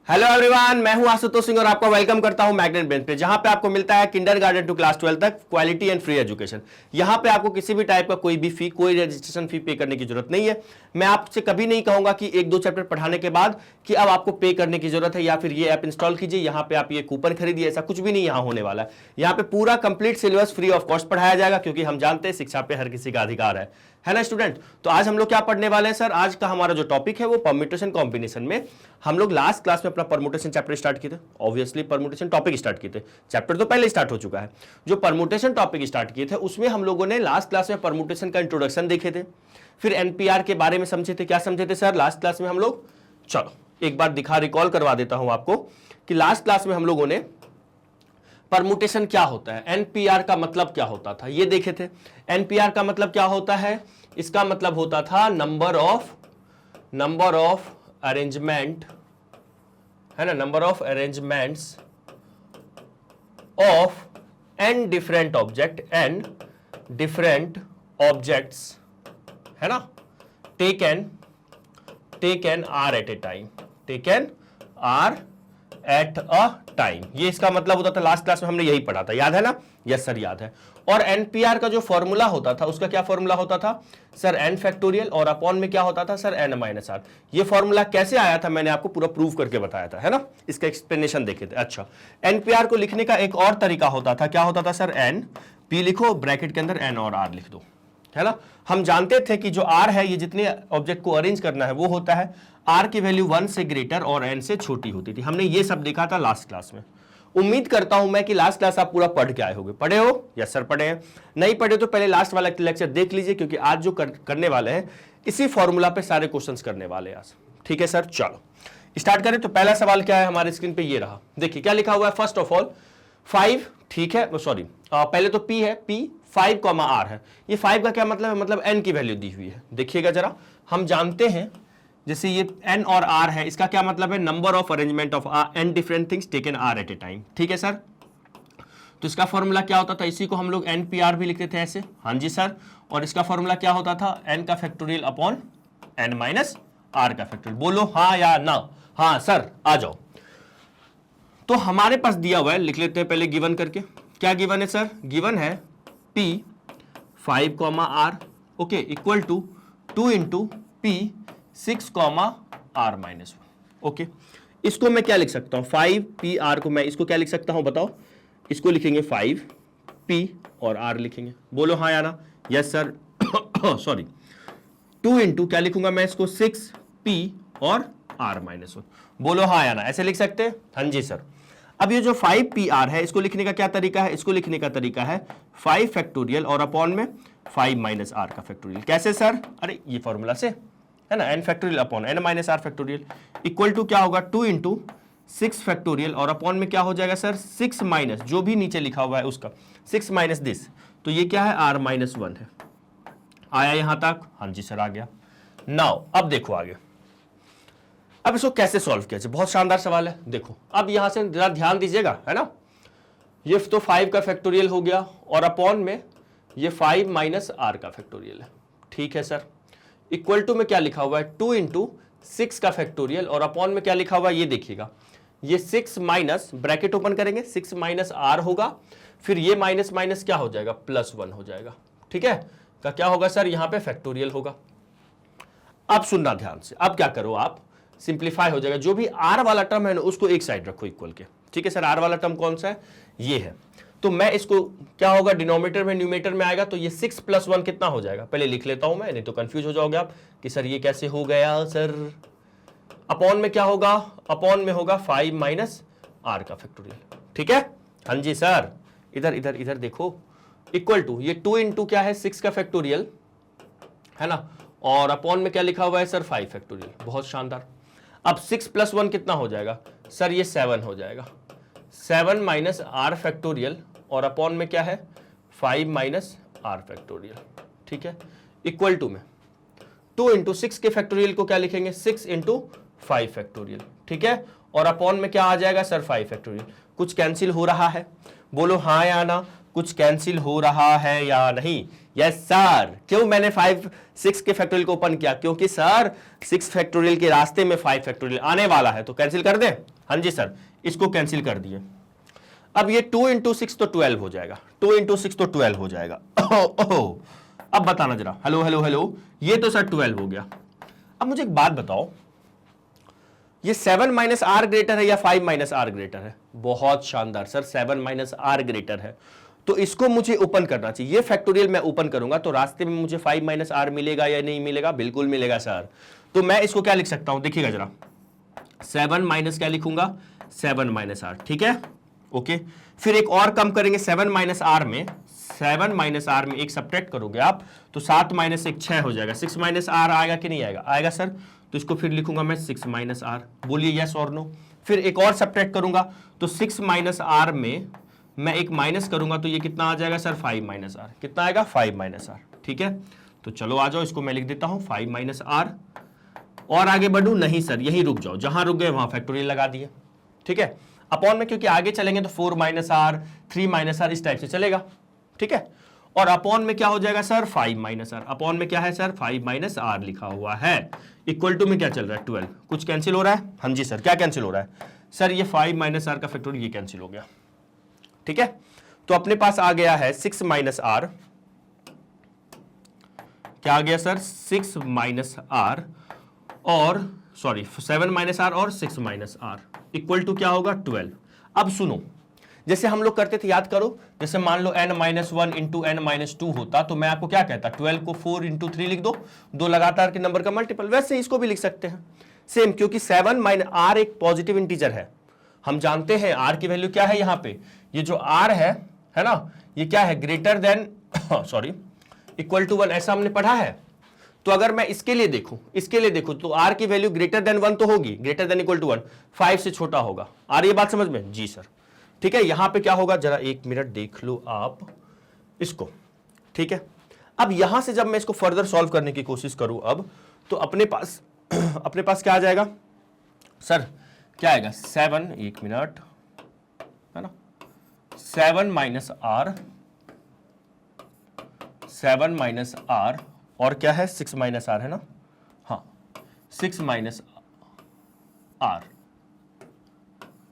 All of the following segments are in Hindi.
हेलो एवरीवन, मैं हूं आशुतोष सिंह और आपका वेलकम करता हूं मैग्नेट बेंच पे, जहां पे आपको मिलता है किंडरगार्टन टू क्लास 12 तक क्वालिटी एंड फ्री एजुकेशन। यहां पे आपको किसी भी टाइप का कोई भी फी, कोई रजिस्ट्रेशन फी पे करने की जरूरत नहीं है। मैं आपसे कभी नहीं कहूंगा कि एक दो चैप्टर पढ़ाने के बाद कि अब आपको पे करने की जरूरत है या फिर ये ऐप इंस्टॉल कीजिए, यहाँ पे आप ये कूपन खरीदिए। ऐसा कुछ भी नहीं यहाँ होने वाला है। यहाँ पे पूरा complete syllabus free of cost पढ़ाया जाएगा, क्योंकि हम जानते हैं शिक्षा पे हर किसी का अधिकार है ना स्टूडेंट। तो आज हम लोग क्या पढ़ने वाले हैं सर? आज का हमारा जो टॉपिक है वो परम्यूटेशन कॉम्बिनेशन में। हम लोग लास्ट क्लास में अपना परम्यूटेशन चैप्टर स्टार्ट किए थे। ऑब्वियसली परम्यूटेशन टॉपिक स्टार्ट किए थे, चैप्टर तो पहले स्टार्ट हो चुका है। जो परम्यूटेशन टॉपिक स्टार्ट किए थे उसमें हम लोगों ने लास्ट क्लास में परम्यूटेशन का इंट्रोडक्शन देखे थे, फिर एनपीआर के बारे में समझे थे। क्या समझे थे सर लास्ट क्लास में हम लोग? चलो एक बार रिकॉल करवा देता हूं आपको कि लास्ट क्लास में हम लोगों ने परम्यूटेशन क्या होता है, एनपीआर का मतलब क्या होता था, ये देखे थे। एनपीआर का मतलब क्या होता है? इसका मतलब होता था नंबर ऑफ अरेंजमेंट, है ना, number of arrangements of N different objects, है ना, taken R at a time. ये इसका मतलब होता था। लास्ट क्लास में हमने यही पढ़ा था, याद है ना? यस सर याद है। और एनपीआर का जो फॉर्मूला होता था उसका क्या फॉर्मूला होता था सर? एन फैक्टोरियल, और अपॉन में क्या होता था सर? N minus R. ये फॉर्मूला कैसे आया था मैंने आपको पूरा प्रूव करके बताया था, है ना? इसका एक्सप्लेनेशन देखे थे। अच्छा, एनपीआर को लिखने का एक और तरीका होता था। क्या होता था सर? एन पी लिखो, ब्रैकेट के अंदर एन और आर लिख दो, है ना। हम जानते थे कि जो आर है ये जितने ऑब्जेक्ट को अरेंज करना है वो होता है, आर की वैल्यू 1 से ग्रेटर और एन से छोटी होती थी। हमने ये सब देखा था लास्ट क्लास में। उम्मीद करता हूं मैं कि लास्ट क्लास आप पूरा पढ़ के आए होंगे। पढ़े हो? यस सर पढ़े हैं। नहीं पढ़े तो पहले लास्ट वाला लेक्चर देख लीजिए, क्योंकि आज जो करने वाले हैं इसी फॉर्मूला पे सारे क्वेश्चंस करने वाले हैं आज। ठीक है सर, चलो स्टार्ट करें। तो पहला सवाल क्या है हमारे स्क्रीन पे? ये रहा, देखिए क्या लिखा हुआ है। फर्स्ट ऑफ ऑल 5, ठीक है, सॉरी पहले तो P है, P 5, R है। ये 5 का क्या मतलब है? मतलब n की वैल्यू दी हुई है। देखिएगा जरा, हम जानते हैं जैसे ये n और r है, इसका क्या मतलब है? Number of arrangement of n different things taken r at a time. ठीक है सर, तो इसका फॉर्मूला क्या होता था? इसी को हम लोग npr भी लिखते थे ऐसे। हाँ जी सर। और इसका फॉर्मूला क्या होता था? n का factorial upon n minus r का फैक्टोरियल। बोलो हाँ या ना? हाँ सर आ जाओ। तो हमारे पास दिया हुआ है, लिख लेते हैं पहले गिवन करके। क्या गिवन है सर? गिवन है P 5, R, okay, equal to 2 into P 6, R minus 1। Okay, इसको मैं क्या लिख सकता हूं? 5PR को मैं इसको क्या लिख सकता हूं बताओ? इसको लिखेंगे 5P और R लिखेंगे। बोलो हाँ या ना? Yes sir. सॉरी, 2 इंटू क्या लिखूंगा मैं इसको? 6P और R माइनस 1। बोलो हाँ या ना? ऐसे लिख सकते हैं? हाँ जी सर। अब ये जो 5PR है इसको लिखने का क्या तरीका है? इसको लिखने का तरीका है 5 फैक्टोरियल और अपॉन में 5 माइनस R का फैक्टोरियल। कैसे सर? अरे ये फॉर्मूला से, है ना, n factorial upon n minus R factorial equal to क्या होगा? 2 इंटू 6 फैक्टोरियल और अपॉन में क्या हो जाएगा सर? 6 माइनस जो भी नीचे लिखा हुआ है उसका 6 माइनस दिस, तो ये क्या है? R माइनस 1 है। आया यहां तक? हाँ जी सर आ गया। नाउ अब देखो आगे, अब इसको कैसे सॉल्व किया जाए? बहुत शानदार सवाल है। देखो अब यहां से जरा ध्यान दीजिएगा, है ना। ये तो 5 का फैक्टोरियल हो गया और अपॉन में ये 5 माइनस R का फैक्टोरियल है। ठीक है सर। इक्वल टू में क्या लिखा हुआ है? 2 इंटू 6 का फैक्टोरियल और अपॉन में क्या लिखा हुआ है? ये देखिएगा, ये 6 माइनस, ब्रैकेट ओपन करेंगे, 6 माइनस R होगा, फिर ये माइनस माइनस क्या हो जाएगा? प्लस 1 हो जाएगा। ठीक है, का क्या होगा सर? यहां पे फैक्टोरियल होगा। अब सुनना ध्यान से, अब क्या करो आप, सिंप्लीफाई हो जाएगा। जो भी R वाला टर्म है ना उसको एक साइड रखो इक्वल के। ठीक है सर, R वाला टर्म कौन सा है? ये है। तो मैं इसको क्या होगा? डिनोमिनेटर में न्यूमरेटर में आएगा, तो ये 6 प्लस 1 कितना हो जाएगा? पहले लिख लेता हूं मैं, नहीं तो कंफ्यूज हो जाओगे आप कि सर ये कैसे हो गया सर। अपॉन में क्या होगा? अपॉन में होगा 5 माइनस R का फैक्टोरियल। ठीक है, हाँ जी सर। इधर इधर इधर देखो, इक्वल टू ये 2 इंटू क्या है? 6 का फैक्टोरियल, है ना, और अपॉन में क्या लिखा हुआ है सर? 5 फैक्टोरियल। बहुत शानदार। अब 6 प्लस 1 कितना हो जाएगा सर? ये 7 हो जाएगा। 7 माइनस R फैक्टोरियल और अपॉन में क्या है? 5 माइनस R फैक्टोरियल। ठीक है, इक्वल टू में 2 इंटू 6 के फैक्टोरियल को क्या लिखेंगे? 6 इंटू 5 फैक्टोरियल। ठीक है, और अपॉन में क्या आ जाएगा सर? 5 फैक्टोरियल। कुछ कैंसिल हो रहा है? बोलो हाँ या ना? कुछ कैंसिल हो रहा है या नहीं? Yes sir. क्यों मैंने 6 के फैक्टोरियल को ओपन किया? क्योंकि सर 6 फैक्टोरियल के रास्ते में 5 फैक्टोरियल आने वाला है, तो कैंसिल कर दे। हाँ जी सर, इसको कैंसिल कर दिए। अब ये 2 इंटू 6 तो 12 हो जाएगा, 2 इंटू 6 तो 12 हो जाएगा। अब बताना जरा, हेलो हेलो हेलो, ये तो सर 12 हो गया। अब मुझे एक बात बताओ, ये 7 माइनस आर ग्रेटर है या 5 माइनस आर ग्रेटर है? बहुत शानदार सर, 7 माइनस आर ग्रेटर है, तो इसको मुझे ओपन करना चाहिए। ये फैक्टोरियल मैं ओपन करूंगा तो रास्ते में मुझे 5 माइनस आर मिलेगा या नहीं मिलेगा? बिल्कुल मिलेगा सर। तो मैं इसको क्या लिख सकता हूं, देखिएगा जरा, 7 माइनस क्या लिखूंगा, 7 माइनस आर, ठीक है, ओके। फिर एक और कम करेंगे 7 माइनस आर में, 7 माइनस आर में एक सब्ट्रैक्ट करोगे आप तो 7 माइनस 1 6 हो जाएगा। 6 माइनस आर आएगा कि नहीं आएगा? आएगा सर। तो इसको फिर लिखूंगा मैं 6 माइनस आर, बोलिए यस और नो। फिर एक और सब्ट्रैक्ट करूंगा तो 6 माइनस आर में मैं एक माइनस करूंगा तो ये कितना आ जाएगा सर, 5 माइनस आर। कितना आएगा? 5 माइनस आर, ठीक है। तो चलो आ जाओ, इसको मैं लिख देता हूं 5 माइनस आर। और आगे बढ़ू? नहीं सर, यही रुक जाओ, जहां रुक गए वहां फैक्टोरियल लगा दिए, ठीक है। अपॉन में क्योंकि आगे चलेंगे तो 4 माइनस आर, 3 माइनस आर, इस टाइप से चलेगा, ठीक है। और अपॉन में क्या हो जाएगा सर, 5 माइनस आर। अपॉन में क्या है सर, 5 माइनस आर लिखा हुआ है। इक्वल टू में क्या चल रहा है, 12। कुछ कैंसिल हो रहा है? हाँ जी सर। क्या कैंसिल हो रहा है सर? ये 5 माइनस आर का फैक्टोरियल ये कैंसिल हो गया, ठीक है। तो अपने पास आ गया है 6 माइनस आर। क्या आ गया सर, 6 माइनस आर और सॉरी 7 माइनस आर और 6 माइनस आर इक्वल टू क्या होगा, 12। अब सुनो, जैसे हम लोग करते थे, याद करो, जैसे मान लो n-1 इंटू n-2 होता तो मैं आपको क्या कहता, 12 को 4 इंटू 3 लिख दो, दो लगातार के नंबर का मल्टीपल। वैसे इसको भी लिख सकते हैं सेम, क्योंकि 7 माइनस आर एक पॉजिटिव इंटीजर है। हम जानते हैं आर की वैल्यू क्या है, यहां पे ये जो आर है ना, ये क्या है, greater than sorry equal to 1, ऐसा हमने पढ़ा है। तो अगर मैं इसके लिए देखूं तो आर की वैल्यू ग्रेटर देन 1 तो होगी, ग्रेटर देन इक्वल टू 1, 5 से छोटा होगा। आ रही है बात समझ में? जी सर, ठीक है। यहां पे क्या होगा, जरा एक मिनट देख लो आप इसको, ठीक है। अब यहां से जब मैं इसको फर्दर सॉल्व करने की कोशिश करूं अब, तो अपने पास क्या आ जाएगा सर, क्या आएगा, 7, एक मिनट, है ना, 7 माइनस आर, 7 माइनस आर और क्या है, 6 माइनस आर है ना, हाँ 6 माइनस आर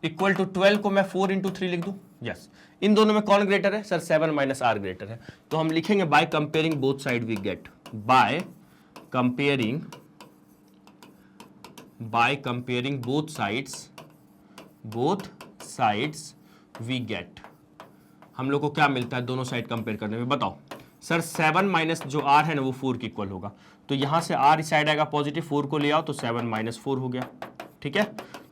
इक्वल टू 12 को मैं 4 इंटू 3 लिख दूं। यस, इन दोनों में कौन ग्रेटर है सर, 7 माइनस आर ग्रेटर है। तो हम लिखेंगे by comparing both side we get, by comparing both sides we get. हम लोग को क्या मिलता है दोनों साइड कंपेयर करने में, बताओ सर। 7 माइनस जो आर है ना वो 4 के इक्वल होगा, तो यहां से आर इस साइड आएगा पॉजिटिव, 4 को ले आओ तो 7 माइनस 4 हो गया, ठीक है।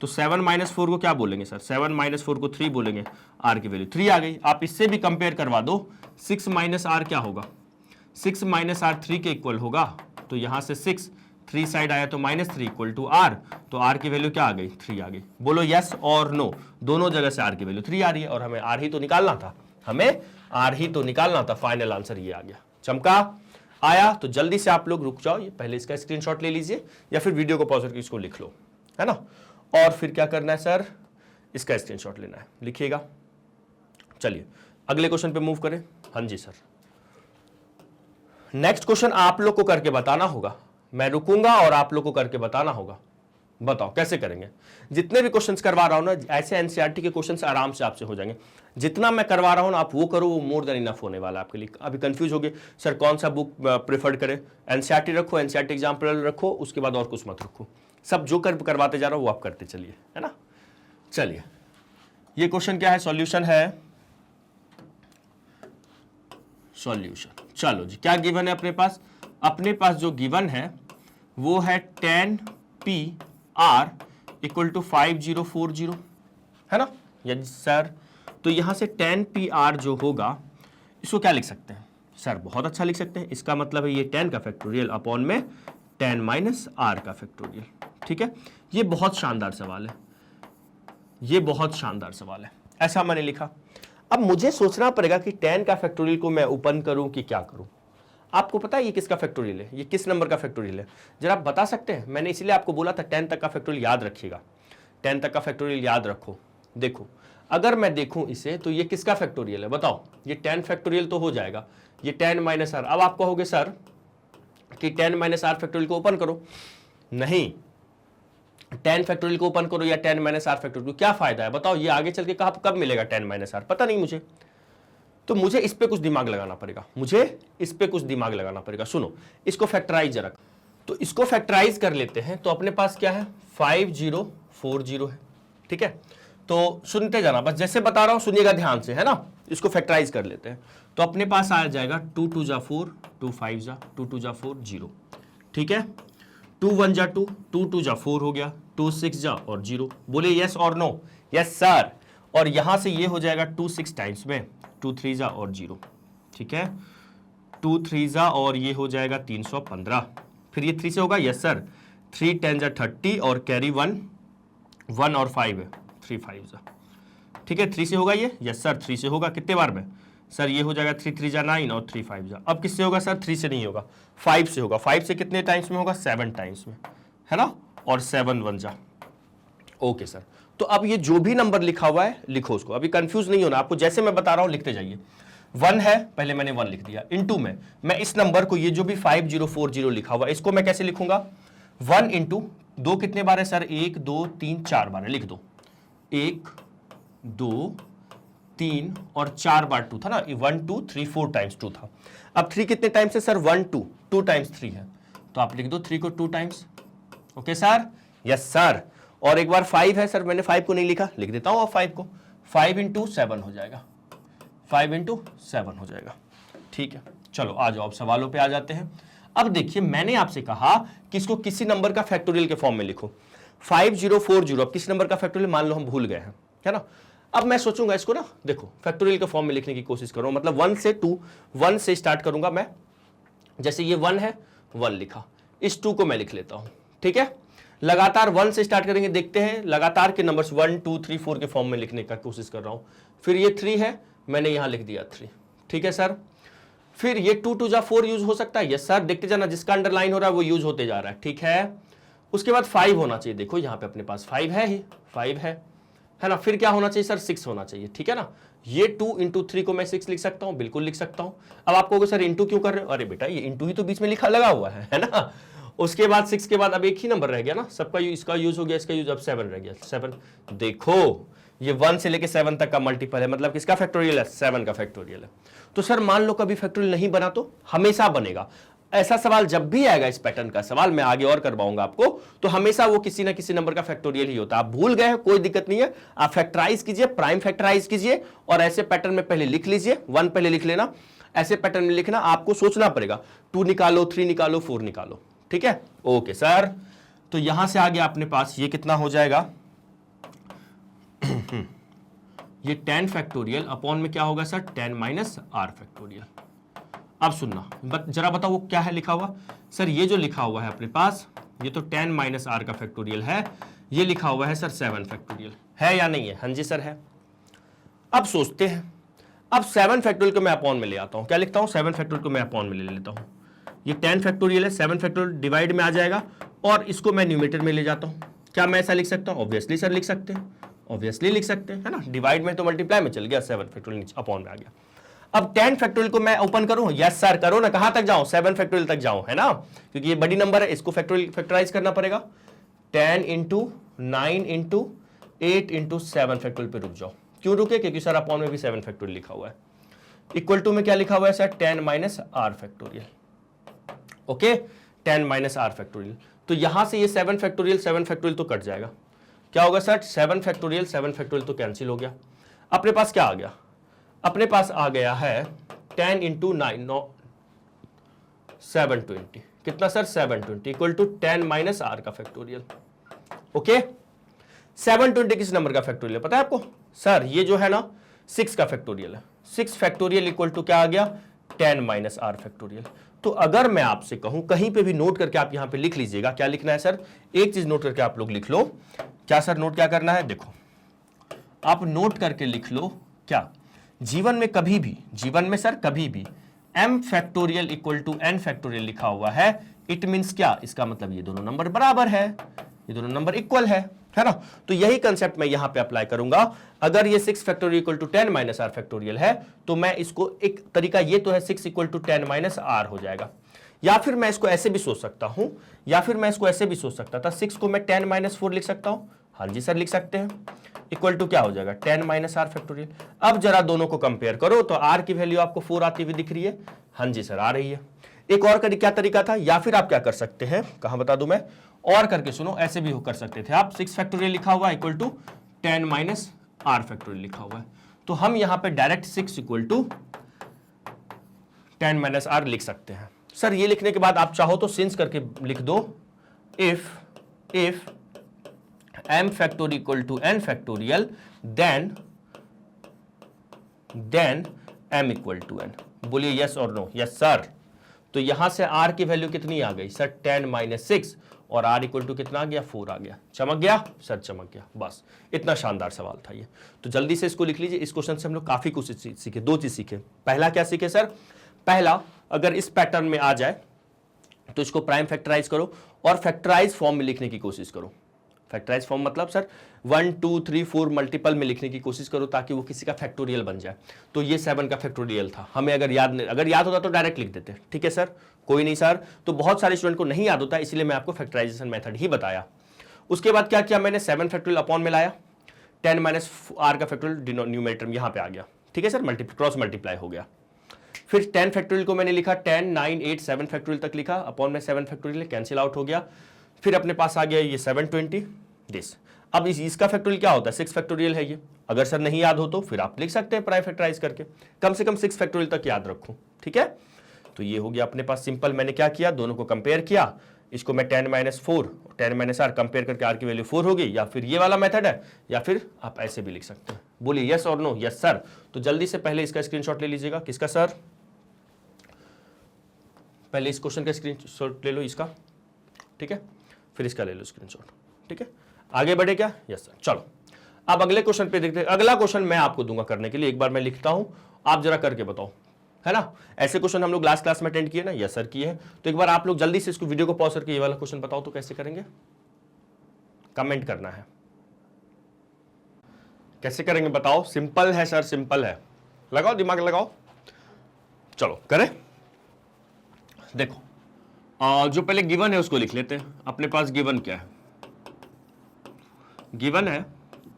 तो 7 माइनस 4 को क्या बोलेंगे सर, 7 माइनस 4 को 3 बोलेंगे, आर की वैल्यू 3 आ गई। आप इससे भी कंपेयर करवा दो, 6 माइनस आर क्या होगा, 6 माइनस आर 3 के इक्वल होगा, तो यहां से 6 3 साइड आया तो -3 इक्वल टू आर, तो आर की वैल्यू क्या आ गई, 3 आ गई। बोलो यस और नो, दोनों जगह से आर की वैल्यू 3 आ रही है, और हमें आर ही तो निकालना था, फाइनल आंसर ये आ गया। चमका आया? तो जल्दी से आप लोग रुक जाओ, ये पहले इसका स्क्रीनशॉट ले लीजिए या फिर वीडियो को पॉज करके इसको लिख लो, है ना। और फिर क्या करना है सर, इसका स्क्रीनशॉट लेना है, लिखिएगा। चलिए अगले क्वेश्चन पे मूव करें। हाँ जी सर, नेक्स्ट क्वेश्चन आप लोग को करके बताना होगा, मैं रुकूंगा और आप लोग को करके बताना होगा। बताओ कैसे करेंगे। जितने भी क्वेश्चंस करवा रहा हूं ना, ऐसे एनसीईआरटी के क्वेश्चंस आराम से आपसे हो जाएंगे। जितना मैं करवा रहा हूं ना, आप वो करो, वो मोर देन इनफ होने वाला है आपके लिए। अभी कंफ्यूज हो गए सर कौन सा बुक प्रेफर करें, एनसीईआरटी रखो, एनसीईआरटी एग्जाम्पल रखो, उसके बाद और कुछ मत रखो, सब जो करवाते जा रहा हूं वो आप करते चलिए, है ना। चलिए ये क्वेश्चन क्या है, सॉल्यूशन है, सॉल्यूशन। चलो जी, क्या गिवन है अपने पास, जो गिवन है वो है 10p(r) इक्वल टू 5040, है ना। यस सर, तो यहां से 10p(r) जो होगा इसको क्या लिख सकते हैं सर, बहुत अच्छा लिख सकते हैं। इसका मतलब है ये 10 का फैक्टोरियल अपॉन में 10 माइनस r का फैक्टोरियल, ठीक है। ये बहुत शानदार सवाल है, ऐसा मैंने लिखा। अब मुझे सोचना पड़ेगा कि 10 का फैक्टोरियल को मैं ओपन करूं कि क्या करूं। आपको पता है ये किसका फैक्टोरियल है, ये किस नंबर का फैक्टोरियल है, जरा आप बता सकते हैं। मैंने इसलिए आपको बोला था 10 तक का फैक्टोरियल याद रखिएगा, 10 तक का फैक्टोरियल याद रखो। देखो अगर मैं देखूं इसे तो ये किसका फैक्टोरियल है बताओ, ये 10 फैक्टोरियल तो हो जाएगा, ये 10 माइनस आर। अब आप कहोगे सर कि 10 माइनस आर फैक्टोरियल को ओपन करो, नहीं 10 फैक्टोरियल को ओपन करो या 10 माइनस आर फैक्टोरियल को, क्या फायदा है बताओ, ये आगे चल के कब मिलेगा 10 माइनस आर, पता नहीं मुझे, तो मुझे इस पे कुछ दिमाग लगाना पड़ेगा, मुझे इस पे कुछ दिमाग लगाना पड़ेगा। सुनो इसको फैक्टराइज जरा, तो इसको फैक्टराइज कर लेते हैं। तो अपने पास क्या है 5040 है, ठीक है। तो सुनते जाना, बस जैसे बता रहा हूं सुनिएगा ध्यान से, है ना। इसको फैक्टराइज कर लेते हैं, तो अपने पास आ जाएगा 2 2 जा 4, 2 5 जा 2 2 जा 4 0, ठीक है। 2 1 जा 2, 2 2 जा 4 हो गया, 2 6 जा और 0। बोले यस और नो, यस सर। और यहां से ये हो जाएगा 2 6 टाइम्स में, 2 3 जा और 0, ठीक है। 2 3 जा और ये हो जाएगा 315, फिर ये 3 से होगा, यस सर। 3 10 जा 30 और कैरी 1 1 और 5 है, 3 5 जा, ठीक है। 3 से होगा ये, यस सर। 3 से होगा कितने बार में सर, ये हो जाएगा 3 3 जा 9 और 3 5 जा। अब किससे होगा सर, 3 से नहीं होगा, 5 से होगा। 5 से कितने टाइम्स में होगा, 7 टाइम्स में, है ना। और 7 1 जा, ओके सर। तो अब ये जो भी नंबर लिखा हुआ है लिखो उसको, अभी कंफ्यूज नहीं होना आपको, जैसे मैं बता रहा हूं लिखते जाइए। 1 है, पहले मैंने 1 लिख दिया, इनटू में मैं इस नंबर को, ये जो भी 5040 लिखा हुआ है, इसको मैं कैसे लिखूंगा, 1 इंटू 2 कितने बार है सर, 1 2 3 4 बार है, लिख दो 1 2 3 और 4 बार 2 था ना, 1 2 3 4 टाइम्स 2 था। अब 3 कितने टाइम्स है सर, 1 2 2 टाइम्स 3 है, तो आप लिख दो 3 को 2 times, okay sir, yes sir. और एक बार 5 है सर, मैंने 5 को नहीं लिखा, लिख देता हूं अब 5 को, 5 इंटू 7 हो जाएगा, 5 इंटू 7 हो जाएगा, ठीक है। चलो आ जाओ, अब सवालों पे आ जाते हैं। अब देखिए मैंने आपसे कहा कि इसको किसी नंबर का फैक्टोरियल के फॉर्म में लिखो, 5040, अब किसी नंबर का फैक्टोरियल मान लो हम भूल गए हैं, है ना। अब मैं सोचूंगा इसको ना, देखो फैक्टोरियल के फॉर्म में लिखने की कोशिश करूं, मतलब 1 से 2, 1 से स्टार्ट करूंगा मैं, जैसे ये 1 है, 1 लिखा, इस 2 को मैं लिख लेता हूं, ठीक है। लगातार 1 से स्टार्ट करेंगे, देखते हैं लगातार के नंबर्स 1 2 3 4 के फॉर्म में लिखने का कोशिश कर रहा हूं। फिर ये 3 है, मैंने यहां लिख दिया 3, ठीक है सर। फिर ये 2 2 जा 4 यूज हो सकता है, यस सर, देखते जाना जिसका अंडरलाइन हो रहा है वो यूज होते जा रहा है, ठीक है। उसके बाद 5 होना चाहिए, देखो यहां पे अपने पास 5 है ही, 5 है ना। फिर क्या होना चाहिए सर, 6 होना चाहिए, ठीक है ना। ये 2 इंटू 3 को मैं 6 लिख सकता हूं, बिल्कुल लिख सकता हूं। अब आप कहोगे सर इंटू क्यों कर रहे हो, अरे बेटा ये इंटू ही तो बीच में लिखा लगा हुआ है ना। उसके बाद 6 के बाद अब एक ही नंबर रह गया ना, सबका इसका यूज हो गया, इसका यूज, अब 7 रह गया, 7। देखो ये 1 से लेके 7 तक का मल्टीपल है, मतलब किसका फैक्टोरियल है, 7 का फैक्टोरियल है। तो सर मान लो कभी फैक्टोरियल नहीं बना तो, हमेशा बनेगा। ऐसा सवाल जब भी आएगा, इस पैटर्न का सवाल मैं आगे और करवाऊंगा आपको, तो हमेशा वो किसी ना किसी नंबर का फैक्टोरियल ही होता है। आप भूल गए हैं कोई दिक्कत नहीं है, आप फैक्टराइज कीजिए, प्राइम फैक्टराइज कीजिए, और ऐसे पैटर्न में पहले लिख लीजिए, 1 पहले लिख लेना, ऐसे पैटर्न में लिखना, आपको सोचना पड़ेगा, 2 निकालो, 3 निकालो, 4 निकालो, ठीक है, ओके सर। तो यहां से आगे अपने पास ये कितना हो जाएगा, ये 10 फैक्टोरियल अपॉन में क्या होगा सर, 10 माइनस आर फैक्टोरियल। अब सुनना, जरा बताओ वो क्या है लिखा हुआ सर, ये जो लिखा हुआ है अपने पास, ये तो 10 माइनस आर का फैक्टोरियल है, ये लिखा हुआ है सर 7 फैक्टोरियल, है या नहीं है, हाँ जी सर है। अब सोचते हैं, अब 7 फैक्टोरियल को मैं अपॉन में ले आता हूं, क्या लिखता हूं, 7 फैक्टोरियल को मैं अपॉन में ले लेता हूं। ये 10 फैक्टोरियल है, 7 फैक्टोरियल डिवाइड में आ जाएगा, और इसको मैं न्यूमरेटर में ले जाता हूं। क्या मैं ऐसा लिख सकता हूं, ऑब्वियसली सर लिख सकते हैं, ऑब्वियसली लिख सकते हैं, है ना। डिवाइड में तो मल्टीप्लाई में चल गया, 7 फैक्टोरियल अपॉन में आ गया। अब 10 फैक्टोरियल को मैं ओपन करूं, यस सर करो ना, कहां तक जाऊं, 7 फैक्टोरियल तक जाऊं, है ना, क्योंकि ये बड़ी नंबर है, इसको फैक्टराइज करना पड़ेगा। 10 इंटू 9 इंटू 8 इंटू 7 फैक्टोरियल पे रुक जाओ, क्यों रुके, क्योंकि सर अपॉन में भी 7 फैक्टोरियल लिखा हुआ है। इक्वल टू में क्या लिखा हुआ है sir, 10 minus R factorial, okay, 10 minus R factorial. तो यहां से ये 7 फैक्टोरियल तो कट जाएगा, क्या होगा सर, 7 फैक्टोरियल तो कैंसिल हो गया। अपने पास क्या आ गया, अपने पास आ गया है 10 इंटू 9 720, कितना sir, 720 equal to 10 minus R का फैक्टोरियल, ओके। 720 किस नंबर का फैक्टोरियल पता है आपको सर, ये जो है ना 6 का फैक्टोरियल है, 6 फैक्टोरियल इक्वल टू क्या आ गया, 10 माइनस आर फैक्टोरियल। तो अगर मैं आपसे कहूं, कहीं पे भी नोट करके आप यहां पे लिख लीजिएगा, क्या लिखना है सर, एक चीज नोट करके आप लोग लिख लो, क्या सर नोट क्या करना है, देखो आप नोट करके लिख लो, क्या जीवन में कभी भी, जीवन में सर कभी भी m factorial equal to n factorial लिखा हुआ है, इट मीन्स क्या, इसका मतलब ये दोनों नंबर बराबर है, ये दोनों नंबर इक्वल है, है ना। तो यही कंसेप्ट मैं यहां पे अप्लाई करूंगा। अगर ये 6 factorial equal to 10 minus R factorial है तो मैं इसको, एक तरीका ये तो है 6 इक्वल टू 10 माइनस आर हो जाएगा, या फिर मैं इसको ऐसे भी सोच सकता हूं, या फिर मैं इसको ऐसे भी सोच सकता था 6 को मैं 10 माइनस 4 लिख सकता हूं। हाँ जी सर लिख सकते हैं, इक्वल टू क्या हो जाएगा 10 माइनस आर फैक्टोरियल। अब जरा दोनों को कंपेयर करो तो आर की वैल्यू आपको 4 आती हुई दिख रही है। हाँ जी सर आ रही है। एक और क्या तरीका था, या फिर आप क्या कर सकते हैं, कहां बता दूं मैं, और करके सुनो, ऐसे भी कर सकते थे आप 6 फैक्टोरियल लिखा हुआ equal to 10 minus R factorial लिखा हुआ है, तो हम यहां पे direct 6 equal to 10 minus R लिख सकते हैं। सर ये लिखने के बाद आप चाहो तो सिंस करके लिख दो, if m factorial equal to n factorial then m equal to n। बोलिए यस और नो। Yes sir. तो यहां से r की वैल्यू कितनी आ गई सर 10 माइनस 6, और r इक्वल टू कितना आ गया 4 आ गया। चमक गया सर, चमक गया। बस इतना शानदार सवाल था ये। तो जल्दी से इसको लिख लीजिए। इस क्वेश्चन से हम लोग काफी कुछ सीखे, दो चीज सीखे। पहला क्या सीखे सर, पहला अगर इस पैटर्न में आ जाए तो इसको प्राइम फैक्टराइज करो और फैक्टराइज फॉर्म में लिखने की कोशिश करो। फैक्टराइज फॉर्म मतलब सर 1 2 3 4 मल्टीपल में लिखने की कोशिश करो ताकि वो किसी का फैक्टोरियल बन जाए। तो ये 7 का फैक्टोरियल था, हमें अगर याद होता तो डायरेक्ट लिख देते। ठीक है सर, कोई नहीं सर। तो बहुत सारे स्टूडेंट को नहीं याद होता, इसलिए मैं आपको फैक्टराइजेशन मेथड ही बताया। उसके बाद क्या किया मैंने, 7 फैक्टोरियल अपॉन में लाया, 10 माइनस आर का फैक्टोरियल न्यूमरेटर यहां पे आ गया। ठीक है सर, क्रॉस मल्टीप्लाई हो गया। फिर 10 फैक्टोरियल को मैंने लिखा 10 9 8 7 फैक्टोरियल तक लिखा, अपॉन में 7 फैक्टोरियल कैंसिल आउट हो गया। फिर अपने पास आ गया ये 720 दिस। अब इसका फैक्टोरियल क्या होता है, 6 फैक्टोरियल है ये। अगर सर नहीं याद हो तो फिर आप लिख सकते हैं प्राइम फैक्टराइज करके, कम से कम 6 फैक्टोरियल तक याद रखो। ठीक है, तो ये हो गया अपने पास सिंपल। मैंने क्या किया, दोनों को कंपेयर किया। इसको मैं 10 माइनस 4 10 माइनस आर कंपेयर करके आर की वैल्यू 4 होगी, या फिर ये वाला मेथड है, या फिर आप ऐसे भी लिख सकते हैं। बोलिए यस और नो। Yes sir. तो जल्दी से पहले इसका स्क्रीनशॉट ले लीजिएगा। किसका सर, पहले इस क्वेश्चन का स्क्रीनशॉट ले लो इसका, ठीक है, फिर इसका ले लो स्क्रीनशॉट। ठीक है, आगे बढ़े क्या। Yes sir. चलो अब अगले क्वेश्चन पे देखते हैं। अगला क्वेश्चन मैं आपको दूंगा करने के लिए, एक बार मैं लिखता हूं, आप जरा करके बताओ, है ना। ऐसे क्वेश्चन हम लोग लास्ट क्लास में अटेंड किए ना। यस सर किए हैं। तो एक बार आप लोग जल्दी से इसको वीडियो को पॉज करके ये वाला क्वेश्चन बताओ तो कैसे करेंगे, कमेंट करना है। कैसे करेंगे बताओ। सिंपल है सर, सिंपल है, लगाओ दिमाग लगाओ। चलो करें। देखो जो पहले गिवन है उसको लिख लेते हैं। अपने पास गिवन क्या है, गिवन है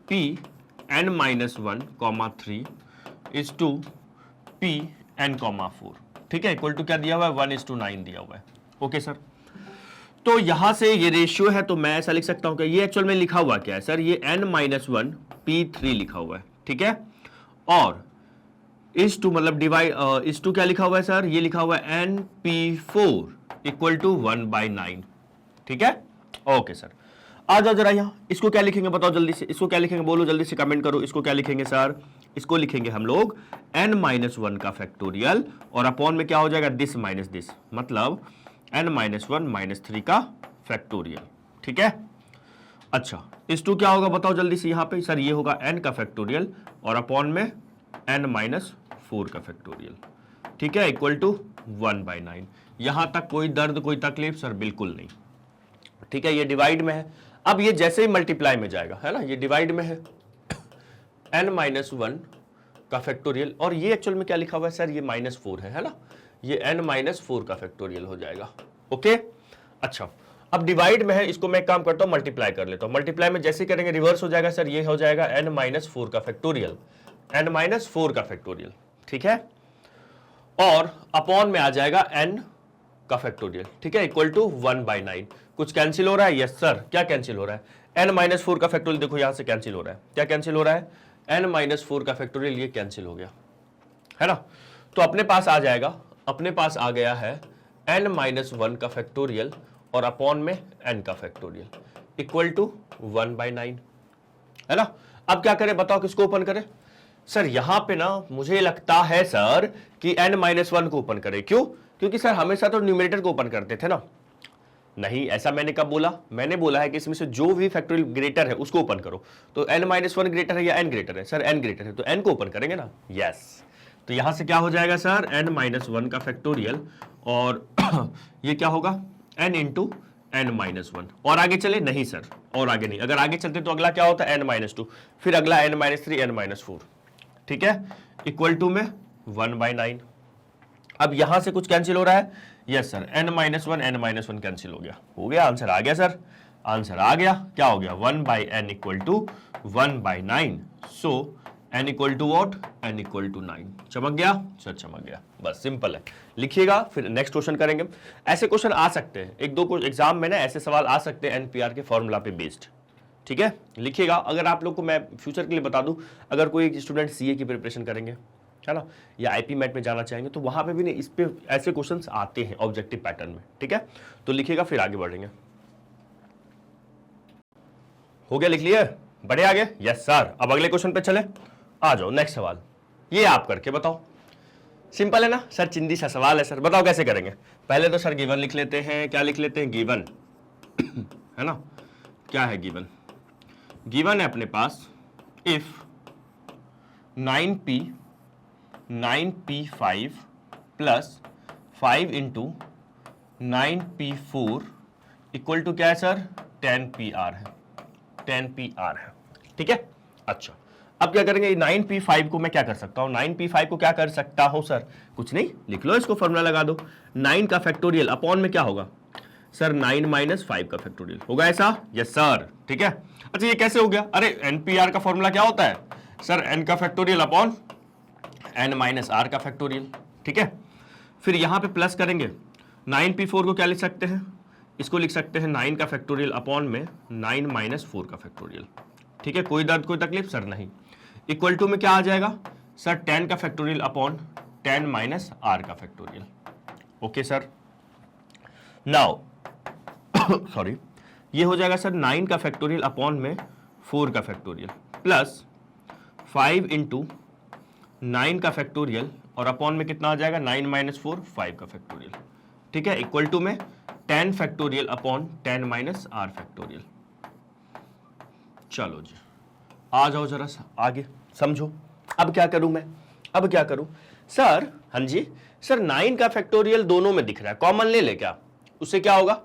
p n minus 1 comma 3 is to p n comma 4। ठीक है, इक्वल टू क्या दिया हुआ है 1:9 दिया हुआ है। ओके सर, तो यहां से ये रेशियो है तो मैं ऐसा लिख सकता हूं कि ये एक्चुअल में लिखा हुआ क्या है सर, ये n माइनस 1 p3 लिखा हुआ है। ठीक है, और इज टू मतलब डिवाइड इज टू क्या लिखा हुआ है सर, ये लिखा हुआ है np4 इक्वल टू 1/9। ठीक है, ओके सर। आ जाओ जरा यहाँ, इसको क्या लिखेंगे बताओ जल्दी से, इसको क्या लिखेंगे बोलो जल्दी से कमेंट करो। इसको क्या लिखेंगे सर, इसको लिखेंगे हम लोग n माइनस 1 का फैक्टोरियल, और अपॉन में क्या हो जाएगा दिस माइनस दिस, मतलब n माइनस 1 माइनस 3 का फैक्टोरियल। ठीक है, अच्छा इस टू क्या होगा बताओ जल्दी से यहाँ पे सर, ये होगा n का फैक्टोरियल और अपॉन में n माइनस 4 का फैक्टोरियल। ठीक है, इक्वल टू 1/9। यहां तक कोई दर्द कोई तकलीफ सर, बिल्कुल नहीं। ठीक है, ये डिवाइड में है। अब ये जैसे ही मल्टीप्लाई में जाएगा, है ना, ये डिवाइड में है n माइनस 1 का फैक्टोरियल, और ये एक्चुअल में क्या लिखा हुआ है सर, ये -4 है ना, ये n माइनस 4 का फैक्टोरियल हो जाएगा। ओके, अच्छा अब डिवाइड में है, इसको मैं एक काम करता हूं मल्टीप्लाई कर लेता हूं। मल्टीप्लाई में जैसे करेंगे रिवर्स हो जाएगा सर, ये हो जाएगा n माइनस 4 का फैक्टोरियल, n माइनस 4 का फैक्टोरियल। ठीक है, और अपॉन में आ जाएगा n का फैक्टोरियल। ठीक है, इक्वल टू 1/9। कुछ कैंसिल हो रहा है, यस सर। क्या कैंसिल हो रहा है, n माइनस 4 का फैक्टोरियल देखो यहां से कैंसिल हो रहा है। क्या कैंसिल हो रहा है, n माइनस 4 का फैक्टोरियल, ये कैंसिल हो गया, है ना। तो अपने पास आ जाएगा, अपने पास आ गया है n माइनस 1 का फैक्टोरियल और अपॉन में n का फैक्टोरियल इक्वल टू 1/9, है ना। अब क्या करें बताओ, किसको ओपन करें सर। यहां पे ना मुझे लगता है सर कि n माइनस 1 को ओपन करें। क्यों, क्योंकि सर हमेशा तो न्यूमरेटर को ओपन करते थे ना। नहीं, ऐसा मैंने कब बोला, मैंने बोला है कि इसमें से जो भी फैक्टोरियल ग्रेटर है उसको ओपन करो। तो n माइनस 1 ग्रेटर है या n ग्रेटर है सर, n ग्रेटर है तो n को ओपन करेंगे ना। यस, तो यहां से क्या हो जाएगा सर, n माइनस 1 का फैक्टोरियल, और ये क्या होगा n इंटू n-1। और आगे चले नहीं सर, और आगे नहीं, अगर आगे चलते तो अगला क्या होता है n-2, फिर अगला n-3 n-4, ठीक है, इक्वल टू में 1/9। अब यहां से कुछ कैंसिल हो रहा है, यस सर, n-1 कैंसिल हो गया आंसर आ गया सर, आंसर आ गया, क्या हो गया 1/n equal to 1/9। So n equal to what, n equal to 9। चमक गया सर, चमक गया, बस सिंपल है, लिखिएगा फिर नेक्स्ट क्वेश्चन करेंगे। ऐसे क्वेश्चन आ सकते हैं, एक दो कुछ एग्जाम में ना ऐसे सवाल आ सकते हैं एनपीआर के फॉर्मूला पे बेस्ड, ठीक है, लिखिएगा। अगर आप लोग को मैं फ्यूचर के लिए बता दूं, अगर कोई स्टूडेंट सीए की प्रिपरेशन करेंगे, है ना, या आईपी मैट में जाना चाहेंगे, तो वहां पे भी नहीं इस पे ऐसे क्वेश्चंस आते हैं ऑब्जेक्टिव पैटर्न में, ठीक है, तो लिखिएगा फिर आगे बढ़ेंगे। हो गया, लिख लिए, बढ़े आगे, यस सर। अब अगले क्वेश्चन पे चले, आ जाओ नेक्स्ट सवाल, ये आप करके बताओ, सिंपल है ना सर, चिंदी सा सवाल है सर, बताओ कैसे करेंगे। पहले तो सर गिवन लिख लेते हैं, क्या लिख लेते हैं, गिवन है ना, क्या है गिवन, गिवन है अपने पास if 9p5 plus 5 into 9p4 equal to क्या है सर, 10pr है, 10pr है, ठीक है। अच्छा, अब क्या करेंगे, 9p5 को मैं क्या कर सकता हूं, 9p5 को क्या कर सकता हूं सर, कुछ नहीं, लिख लो इसको, फॉर्मूला लगा दो, 9 का फैक्टोरियल अपॉन में क्या होगा सर, 9 - 5 का फैक्टोरियल होगा, ऐसा, यस सर, ठीक है। अच्छा ये कैसे हो गया, अरे एनपीआर का फॉर्मूला क्या होता है सर, n का फैक्टोरियल अपॉन n - r का फैक्टोरियल, ठीक है। फिर यहां पे प्लस करेंगे, 9p4 को क्या लिख सकते हैं, इसको लिख सकते हैं 9 का फैक्टोरियल अपॉन में 9 - 4 का फैक्टोरियल, ठीक है, कोई दर्द कोई तकलीफ सर नहीं, इक्वल टू में क्या आ जाएगा सर, 10 का फैक्टोरियल अपॉन 10 - r का factorial, okay sir. Now sorry, ये हो जाएगा सर 9 का फैक्टोरियल अपॉन में 4 का फैक्टोरियल प्लस 5 इंटू 9 का फैक्टोरियल और अपॉन में कितना आ जाएगा, 9 - 4 5 का फैक्टोरियल, ठीक है, इक्वल टू में 10 फैक्टोरियल अपॉन 10 - r फैक्टोरियल। चलो जी, आ जाओ जरा सा आगे समझो, अब क्या करूं मैं, अब क्या करूं सर, हाँ जी सर, 9 का फैक्टोरियल दोनों में दिख रहा है, कॉमन ले ले क्या, उससे क्या होगा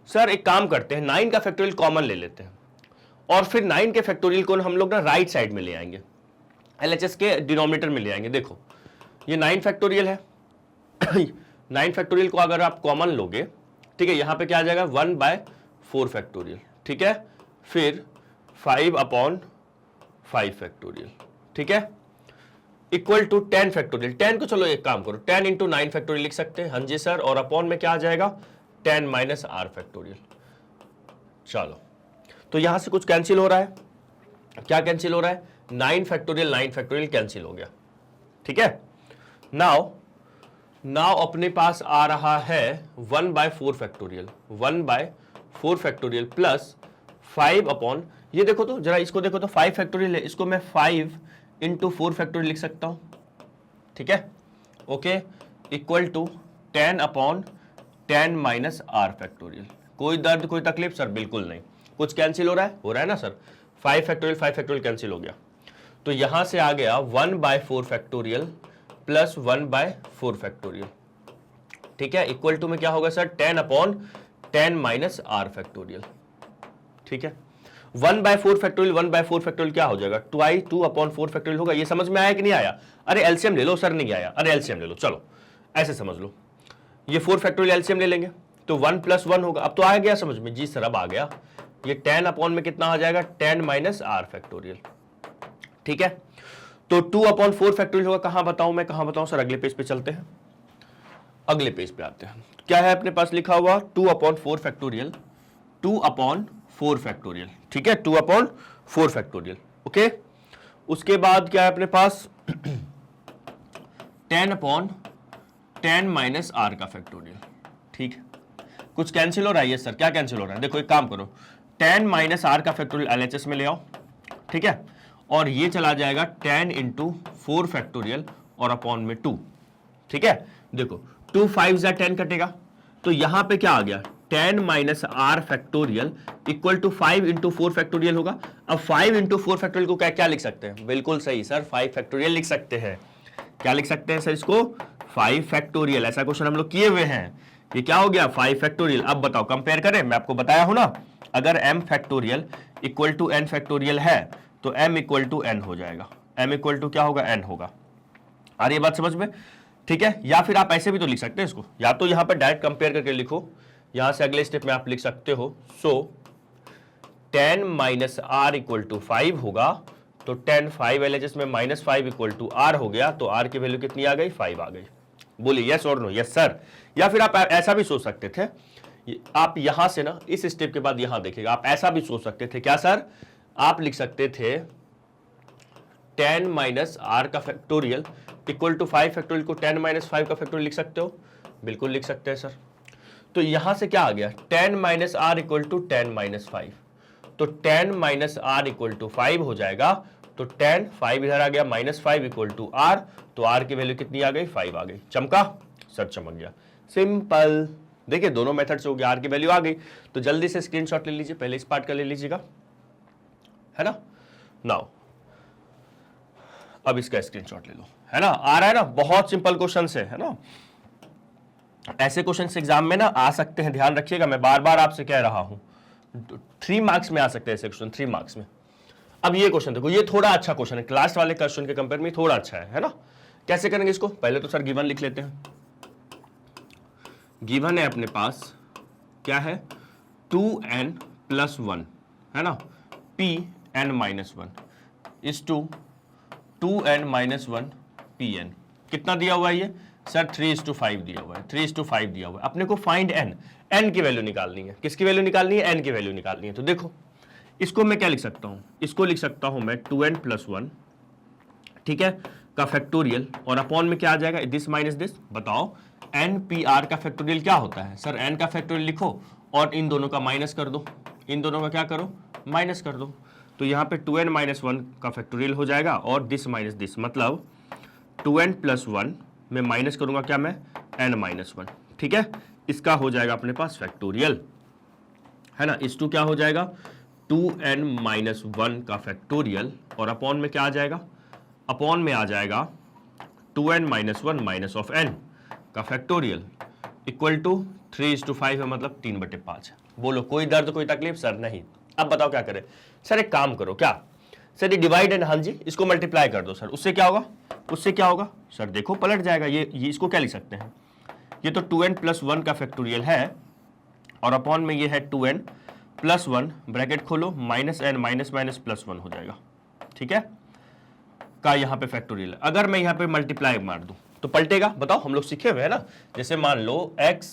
सर, एक काम करते हैं, 9 का फैक्टोरियल कॉमन ले लेते हैं और फिर 9 के फैक्टोरियल को हम लोग ना राइट साइड में ले आएंगे, एलएचएस के डिनोमिनेटर में ले आएंगे। देखो ये 9 फैक्टोरियल है 9 फैक्टोरियल को अगर आप कॉमन लोगे, ठीक है, यहां पे क्या आ जाएगा 1/4 फैक्टोरियल, ठीक है, फिर 5/5 फैक्टोरियल, ठीक है, इक्वल टू 10 फैक्टोरियल। 10 को चलो एक काम करो, 10 इंटू 9 फैक्टोरियल लिख सकते हैं, हाँ जी सर, और अपॉन में क्या आ जाएगा 10 - r फैक्टोरियल। चलो तो यहां से कुछ कैंसिल हो रहा है, क्या कैंसिल हो रहा है, 9 फैक्टोरियल कैंसिल हो गया, ठीक है। नाउ अपने पास आ रहा है 1/4 फैक्टोरियल, 1/4 फैक्टोरियल प्लस 5 अपॉन, ये देखो तो जरा, इसको देखो तो 5 फैक्टोरियल है, इसको मैं 5 इंटू 4 फैक्टोरियल लिख सकता हूं, ठीक है, okay, equal to 10 upon 10 - r factorial. कोई दर्द कोई तकलीफ सर, बिल्कुल नहीं, कुछ कैंसिल हो रहा है ना सर, 5 फैक्टोरियल कैंसिल हो गया, तो यहां से आ गया 1/4 फैक्टोरियल प्लस 1/4 फैक्टोरियल, ठीक है, इक्वल टू में क्या होगा सर, 10 अपॉन 10 - r फैक्टोरियल, ठीक है। 1/4 फैक्टोरियल क्या हो जाएगा, 2/4 फैक्टोरियल होगा, ये समझ में आया कि नहीं आया, अरे एलसीएम ले लो सर, नहीं आया, अरे एलसीएम ले लो, चलो ऐसे समझ लो, ये 4 फैक्टोरियल एलसीएम ले लेंगे तो 1 + 1 होगा, अब तो आ गया समझ में, जी सर अब आ गया, ये 10 अपॉन में कितना आ जाएगा 10 - r फैक्टोरियल, ठीक है। तो 2/4 फैक्टोरियल होगा, कहां बताऊं मैं, कहां बताऊं सर, अगले पेज पे चलते हैं, अगले पेज पे आते हैं, क्या है अपने पास लिखा हुआ 2/4 फैक्टोरियल, 2/4 फैक्टोरियल, ठीक है, 2/4 फैक्टोरियल, ओके। उसके बाद क्या है अपने पास 10/10 - r का फैक्टोरियल, ठीक है, कुछ कैंसिल हो रहा है, ये सर क्या कैंसिल हो रहा है, देखो एक काम करो, 10 - r का फैक्टोरियल एलएचएस में ले आओ, ठीक है, और ये चला जाएगा 10 इंटू 4 फैक्टोरियल और अपॉन में 2, ठीक है, देखो 2 5 जा 10 कटेगा, तो यहां पे क्या आ गया 10 - r factorial equal to 5 into 4 factorial होगा। अब 5 इंटू 4 फैक्टोरियल को क्या लिख सकते हैं, बिल्कुल सही सर, 5 फैक्टोरियल लिख सकते हैं, क्या लिख सकते हैं सर इसको, 5 फैक्टोरियल, ऐसा क्वेश्चन हम लोग किए हुए हैं, ये क्या हो गया 5 फैक्टोरियल। अब बताओ कंपेयर करें, मैं आपको बताया हूं ना, अगर m factorial equal to n factorial है तो m इक्वल टू n हो जाएगा, m इक्वल टू क्या होगा n होगा। आ रही है बात समझ में? ठीक है, या फिर आप ऐसे भी तो लिख सकते हैं इसको, या तो यहां पर डायरेक्ट कंपेयर करके लिखो, यहां से अगले स्टेप में आप लिख सकते हो सो 10 माइनस आर इक्वल टू 5 होगा, तो 10 5 LHS में माइनस 5 इक्वल टू आर हो गया, तो आर की वैल्यू कितनी आ गई 5 आ गई। बोलिए यस और नो? Yes sir. या फिर आप ऐसा भी सोच सकते थे, आप यहां से ना इस स्टेप के बाद यहां देखिएगा, आप ऐसा भी सोच सकते थे, क्या सर? आप लिख सकते थे 10 माइनस आर का फैक्टोरियल इक्वल टू 5 फैक्टोरियल को 10 माइनस 5 का फैक्टोरियल लिख सकते हो, बिल्कुल लिख सकते हैं सर। तो यहां से क्या आ गया 10 minus R equal to 10 minus 5, तो 10 माइनस आर इक्वल टू 5 हो जाएगा, तो 10 5 इधर आ गया माइनस 5 इक्वल टू आर, तो आर की वैल्यू कितनी आ गई 5 आ गई। चमका? सर चमक गया, सिंपल। देखिए दोनों मेथड से हो गया, आर की वैल्यू आ गई। तो जल्दी से स्क्रीनशॉट ले लीजिए, पहले इस पार्ट का ले लीजिएगा, है ना। नाउ अब इसका स्क्रीनशॉट ले लो, है ना। आ रहा है ना, बहुत सिंपल क्वेश्चन है ना। ऐसे क्वेश्चन एग्जाम में ना आ सकते हैं, ध्यान रखिएगा, मैं बार बार आपसे कह रहा हूं 3 मार्क्स में आ सकते हैं ऐसे क्वेश्चन, 3 मार्क्स में। अब ये क्वेश्चन देखो, ये थोड़ा अच्छा क्वेश्चन है, क्लास वाले क्वेश्चन के कंपेयर में थोड़ा अच्छा है ना। कैसे करेंगे इसको? पहले तो सर गिवन लिख लेते हैं। गिवन है अपने पास, क्या है 2n प्लस 1, है ना, pn minus 1 is to 2n minus 1 pn। कितना दिया हुआ है ये सर? 3:5 दिया हुआ है, 3:5 दिया हुआ है। अपने को फाइंड n की वैल्यू निकालनी है। किसकी वैल्यू निकालनी है? n की वैल्यू निकालनी है। तो देखो इसको मैं क्या लिख सकता हूं, इसको लिख सकता हूं मैं 2n प्लस 1, ठीक है, का फैक्टोरियल, और अपॉन में क्या आ जाएगा दिस माइनस दिस। बताओ npr का फैक्टोरियल क्या होता है? सर n का फैक्टोरियल लिखो और इन दोनों का माइनस कर दो, इन दोनों का क्या करो माइनस कर दो। तो यहाँ पे 2n माइनस 1 का फैक्टोरियल हो जाएगा और दिस माइनस दिस, मतलब 2n प्लस 1 में माइनस करूंगा क्या मैं n माइनस 1, ठीक है। इसका हो जाएगा अपने पास फैक्टोरियल, है ना। इस टू क्या हो जाएगा 2n माइनस 1 का फैक्टोरियल, और अपॉन में क्या आ जाएगा? अपॉन में आ जाएगा 2n minus 1 minus of n का फैक्टोरियल इक्वल टू 3:5 है, मतलब 3/5 है। बोलो कोई दर्द कोई तकलीफ? सर नहीं। अब बताओ क्या करें? सर एक काम करो, क्या सर ये डिवाइड है, हाँ जी, इसको मल्टीप्लाई कर दो सर, उससे क्या होगा? उससे क्या होगा सर? देखो पलट जाएगा ये इसको क्या लिख सकते हैं, ये तो 2n प्लस 1 का फैक्टोरियल है, और अपॉन में ये है 2n प्लस 1, ब्रैकेट खोलो, minus n minus minus plus 1 हो जाएगा, ठीक है, का यहाँ पे फैक्टोरियल। अगर मैं यहाँ पे मल्टीप्लाई मार दूं तो पलटेगा? बताओ, हम लोग सीखे हुए हैं ना। जैसे मान लो x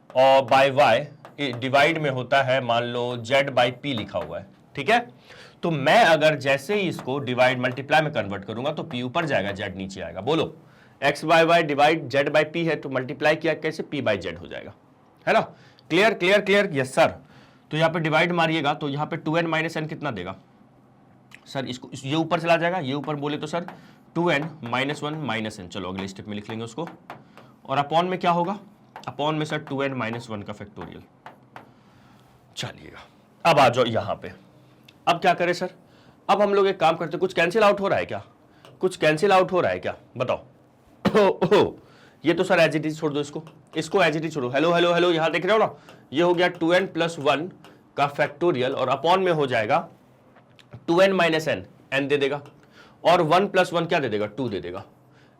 और बाय y डिवाइड में होता है, मान लो z बाई p लिखा हुआ है, ठीक है। तो मैं अगर जैसे ही इसको डिवाइड मल्टीप्लाई में कन्वर्ट करूंगा तो p ऊपर जाएगा, z नीचे आएगा। बोलो x by y divide z by p है, तो मल्टीप्लाई किया कैसे? p बाई z हो जाएगा, है ना। Clear clear clear? Yes sir. तो यहाँ पे डिवाइड मारिएगा तो यहाँ पे 2n माइनस n कितना देगा सर? इसको ये ऊपर चला जाएगा, ये ऊपर बोले तो sir 2n minus 1 minus n। चलो अगले स्टेप में लिख लेंगे उसको, और अपॉन में क्या होगा? अपॉन में सर 2n माइनस 1 का फैक्टोरियल। चलिएगा अब आ जाओ यहाँ पे। अब क्या करें सर? अब हम लोग एक काम करते, कुछ कैंसिल आउट हो रहा है क्या? कुछ कैंसिल आउट हो रहा है क्या? बताओ। ये तो सर एज इट इज छोड़ दो, इसको एज इट इज छोड़ो। हेलो हेलो हेलो, यहां देख रहे हो ना, ये हो गया 2n प्लस 1 का फैक्टोरियल, और अपॉन में हो जाएगा 2n माइनस n, n दे देगा, और 1 प्लस 1 क्या दे देगा? 2 दे देगा,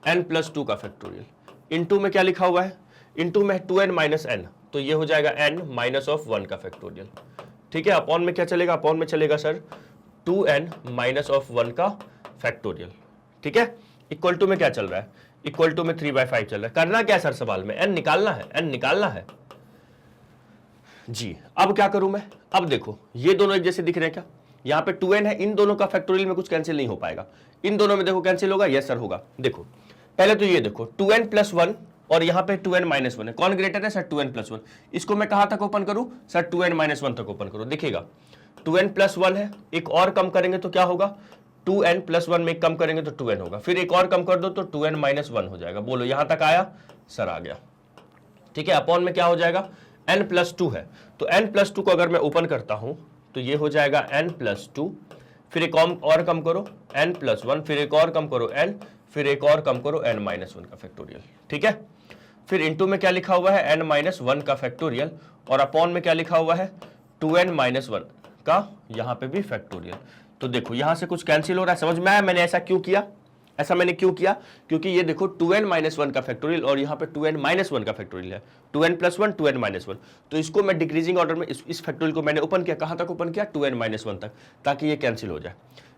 n प्लस 2 का फैक्टोरियल। इनटू में क्या लिखा हुआ है? इनटू में 2n माइनस n, तो ये हो जाएगा n माइनस ऑफ 1 का फैक्टोरियल, ठीक है। अपॉन में क्या चलेगा? अपॉन में चलेगा सर 2n माइनस ऑफ 1 का फैक्टोरियल, ठीक है। इक्वल टू में क्या चल रहा है? इक्वल टू में 3/5 चल रहा है। करना क्या सर सवाल में? n निकालना है, n निकालना है जी। अब क्या करूं मैं? अब देखो ये दोनों एक जैसे दिख रहे हैं क्या? यहाँ पे 2n है, इन दोनों का फैक्टोरियल में कुछ कैंसिल नहीं हो पाएगा, इन दोनों में देखो कैंसिल होगा। यस सर होगा। देखो पहले तो ये देखो 2n प्लस 1 और यहाँ पे 2n माइनस 1 है, कौन ग्रेटर है सर? 2n plus 1। इसको मैं कहां तक ओपन करूं सर? 2n माइनस 1 तक ओपन करो। देखिएगा 2n प्लस 1 है, एक और कम करेंगे तो क्या होगा? 2n प्लस 1 में एक कम करेंगे तो 2n होगा, फिर एक और कम कर दो तो 2n माइनस 1 हो जाएगा। बोलो यहां तक आया सर? आ गया, ठीक है। अपॉन में क्या हो जाएगा? n प्लस 2 है, तो n प्लस 2 को अगर मैं ओपन करता हूं तो ये हो जाएगा n प्लस 2, फिर एक और कम करो n प्लस 1, फिर एक और कम करो n, फिर एक और कम करो n माइनस 1 का फैक्टोरियल, ठीक है। फिर इंटू में क्या लिखा हुआ है n-1 का फैक्टोरियल, और अपॉन में क्या लिखा हुआ है 2n-1 का यहां पे भी फैक्टोरियल। तो देखो यहां से कुछ कैंसिल हो रहा है, समझ में आया मैंने ऐसा क्यों किया? ऐसा मैंने क्यों किया? क्योंकि ये देखो 2n-1 का फैक्टोरियल और यहाँ पे 2n-1 का फैक्टोरियल है, 2n+1 2n-1, तो इसको मैं डिक्रीजिंग ऑर्डर में इस फैक्टोरियल को मैंने ओपन किया, कहाँ तक ओपन किया? 2n-1 तक, ताकि ये कैंसिल हो जाए।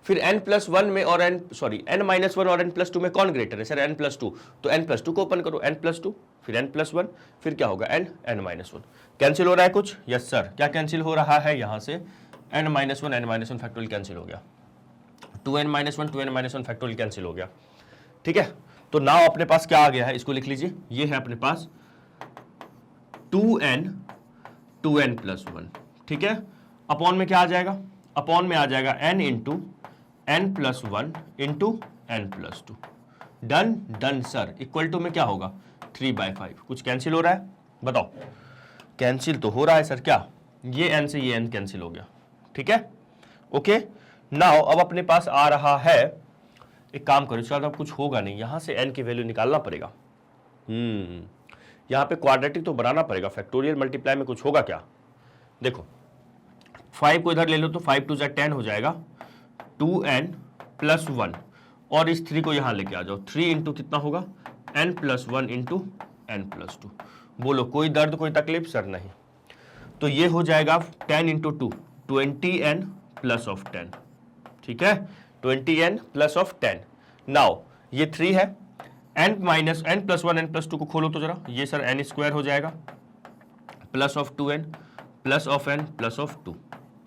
फिर n+1 में और n-1 और n+2 में कौन ग्रेटर है? सर n+2, तो n+2 को ओपन करो, n+2 फिर n+1 फिर क्या होगा n-1। कैंसिल हो रहा है कुछ? Yes sir. क्या कैंसिल हो रहा है? यहाँ से n-1 फैक्टोरियल कैंसिल हो गया, 2n-1 फैक्टोरियल कैंसिल हो गया। ठीक है, तो नाउ अपने पास क्या आ गया है, इसको लिख लीजिए, ये है अपने पास 2n+1। ठीक है, अपॉन में क्या आ जाएगा? अपॉन में आ जाएगा n into n+1 into n+2। Done done sir. Equal to में क्या होगा 3/5। कुछ कैंसिल हो रहा है? बताओ। कैंसिल तो हो रहा है सर। क्या? ये n से ये n कैंसिल हो गया। ठीक है, ओके। नाउ अब अपने पास आ रहा है, एक काम करो, इसका अब कुछ होगा नहीं, यहां से n की वैल्यू निकालना पड़ेगा। यहां पे क्वाड्रेटिक तो बनाना पड़ेगा, फैक्टोरियल मल्टीप्लाई में कुछ होगा क्या? देखो 5 को इधर ले लो तो 5 2 10 हो जाएगा, 2n+1, और इस 3 को यहां लेके आ जाओ, 3 इंटू कितना होगा n+1 इंटू n+2। बोलो कोई दर्द कोई तकलीफ? सर नहीं। तो ये हो जाएगा 10 इंटू 2 20n प्लस ऑफ 10। ठीक है, 20n प्लस ऑफ 10। नाउ ये 3 है, n+1 n+2 को खोलो तो जरा, ये सर n² हो जाएगा plus of 2n plus of n plus of 2।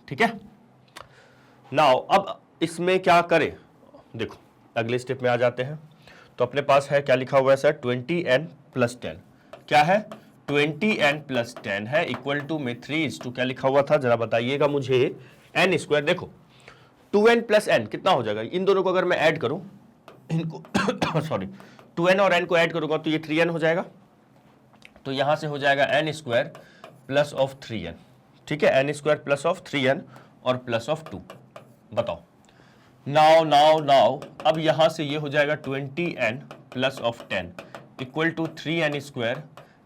ठीक है, नाउ अब इसमें क्या करें? देखो अगले स्टेप में आ जाते हैं। तो अपने पास है क्या लिखा हुआ है सर 20n प्लस 10। क्या है? 20n प्लस 10 है, इक्वल टू में 3:2 क्या लिखा हुआ था जरा बताइएगा मुझे, n²। देखो 2n प्लस n कितना हो जाएगा? इन दोनों को अगर मैं ऐड करूं, इनको सॉरी 2n और n को ऐड करूंगा तो ये 3n हो जाएगा, तो यहां से हो जाएगा n² प्लस ऑफ 3n। ठीक है, n² प्लस ऑफ 3n और प्लस ऑफ 2। बताओ नाउ अब यहां से ये हो जाएगा 20n plus of 10 equal to 3n²,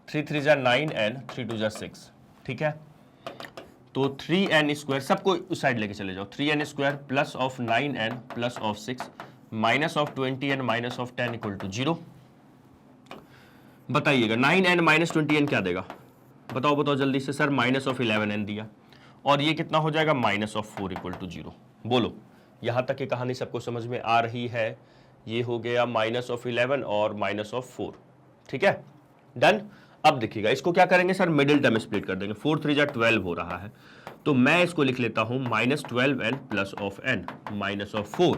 3 3 जा 9n, 3 2 जा 6। ठीक है, तो 3n² सबको उस साइड लेके चले जाओ, 3n² plus of 9n plus of 6 minus of 20n minus of 10 equal to 0। बताइएगा 9n माइनस 20n क्या देगा? बताओ जल्दी से। सर माइनस ऑफ 11n दिया, और ये कितना हो जाएगा माइनस ऑफ 4 इक्वल टू 0। बोलो यहां तक की कहानी सबको समझ में आ रही है? ये हो गया माइनस ऑफ 11 और माइनस ऑफ 4। ठीक है, डन। अब देखिएगा इसको क्या करेंगे सर, मिडिल टर्म स्प्लिट कर देंगे, 4 3 जा 12 हो रहा है, तो मैं इसको लिख लेता हूं minus 12n plus of n minus of 4।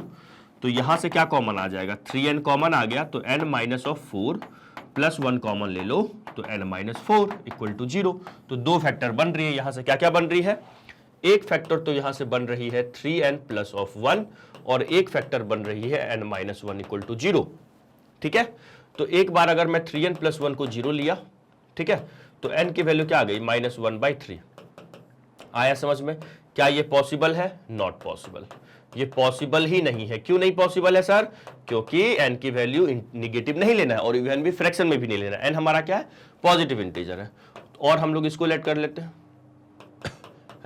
तो यहां से क्या कॉमन आ जाएगा? 3n कॉमन आ गया, तो n minus of 4 plus 1 common ले लो तो n माइनस 4 इक्वल टू 0। तो दो फैक्टर बन रही है, यहां से क्या क्या बन रही है? एक फैक्टर तो यहां से बन रही है 3n प्लस ऑफ 1, और एक फैक्टर बन रही है n माइनस 1 इक्वल टू 0। ठीक है, तो एक बार अगर मैं 3n प्लस 1 को 0 लिया, ठीक है, तो n की वैल्यू क्या आ गई? -1/3। आया समझ में? क्या ये पॉसिबल है? Not possible. ये पॉसिबल ही नहीं है। क्यों नहीं पॉसिबल है सर? क्योंकि n की वैल्यू निगेटिव नहीं लेना है और इवन भी फ्रैक्शन में भी नहीं लेना है। n हमारा क्या है? पॉजिटिव इंटीजर है, और हम लोग इसको लेट कर लेते हैं,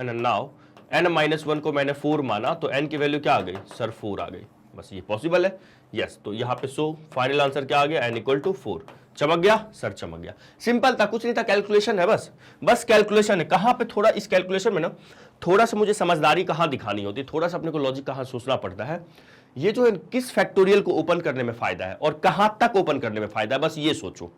है ना। नाउ n-1 को मैंने 4 माना, तो n की वैल्यू क्या आ गई सर? 4 आ गई। बस ये पॉसिबल है, यस। तो यहां पे सो फाइनल आंसर क्या आ गया? n equal to 4। चमक गया सर? चमक गया। सिंपल था, कुछ नहीं था, कैलकुलेशन है, बस कैलकुलेशन है। कहां पे थोड़ा इस कैलकुलेशन में ना थोड़ा सा मुझे समझदारी कहां दिखानी होती है, थोड़ा सा अपने को लॉजिक कहां सोचना पड़ता है। ये जो है किस फैक्टोरियल को ओपन करने में फायदा है और कहां तक ओपन करने में फायदा है, बस ये सोचो।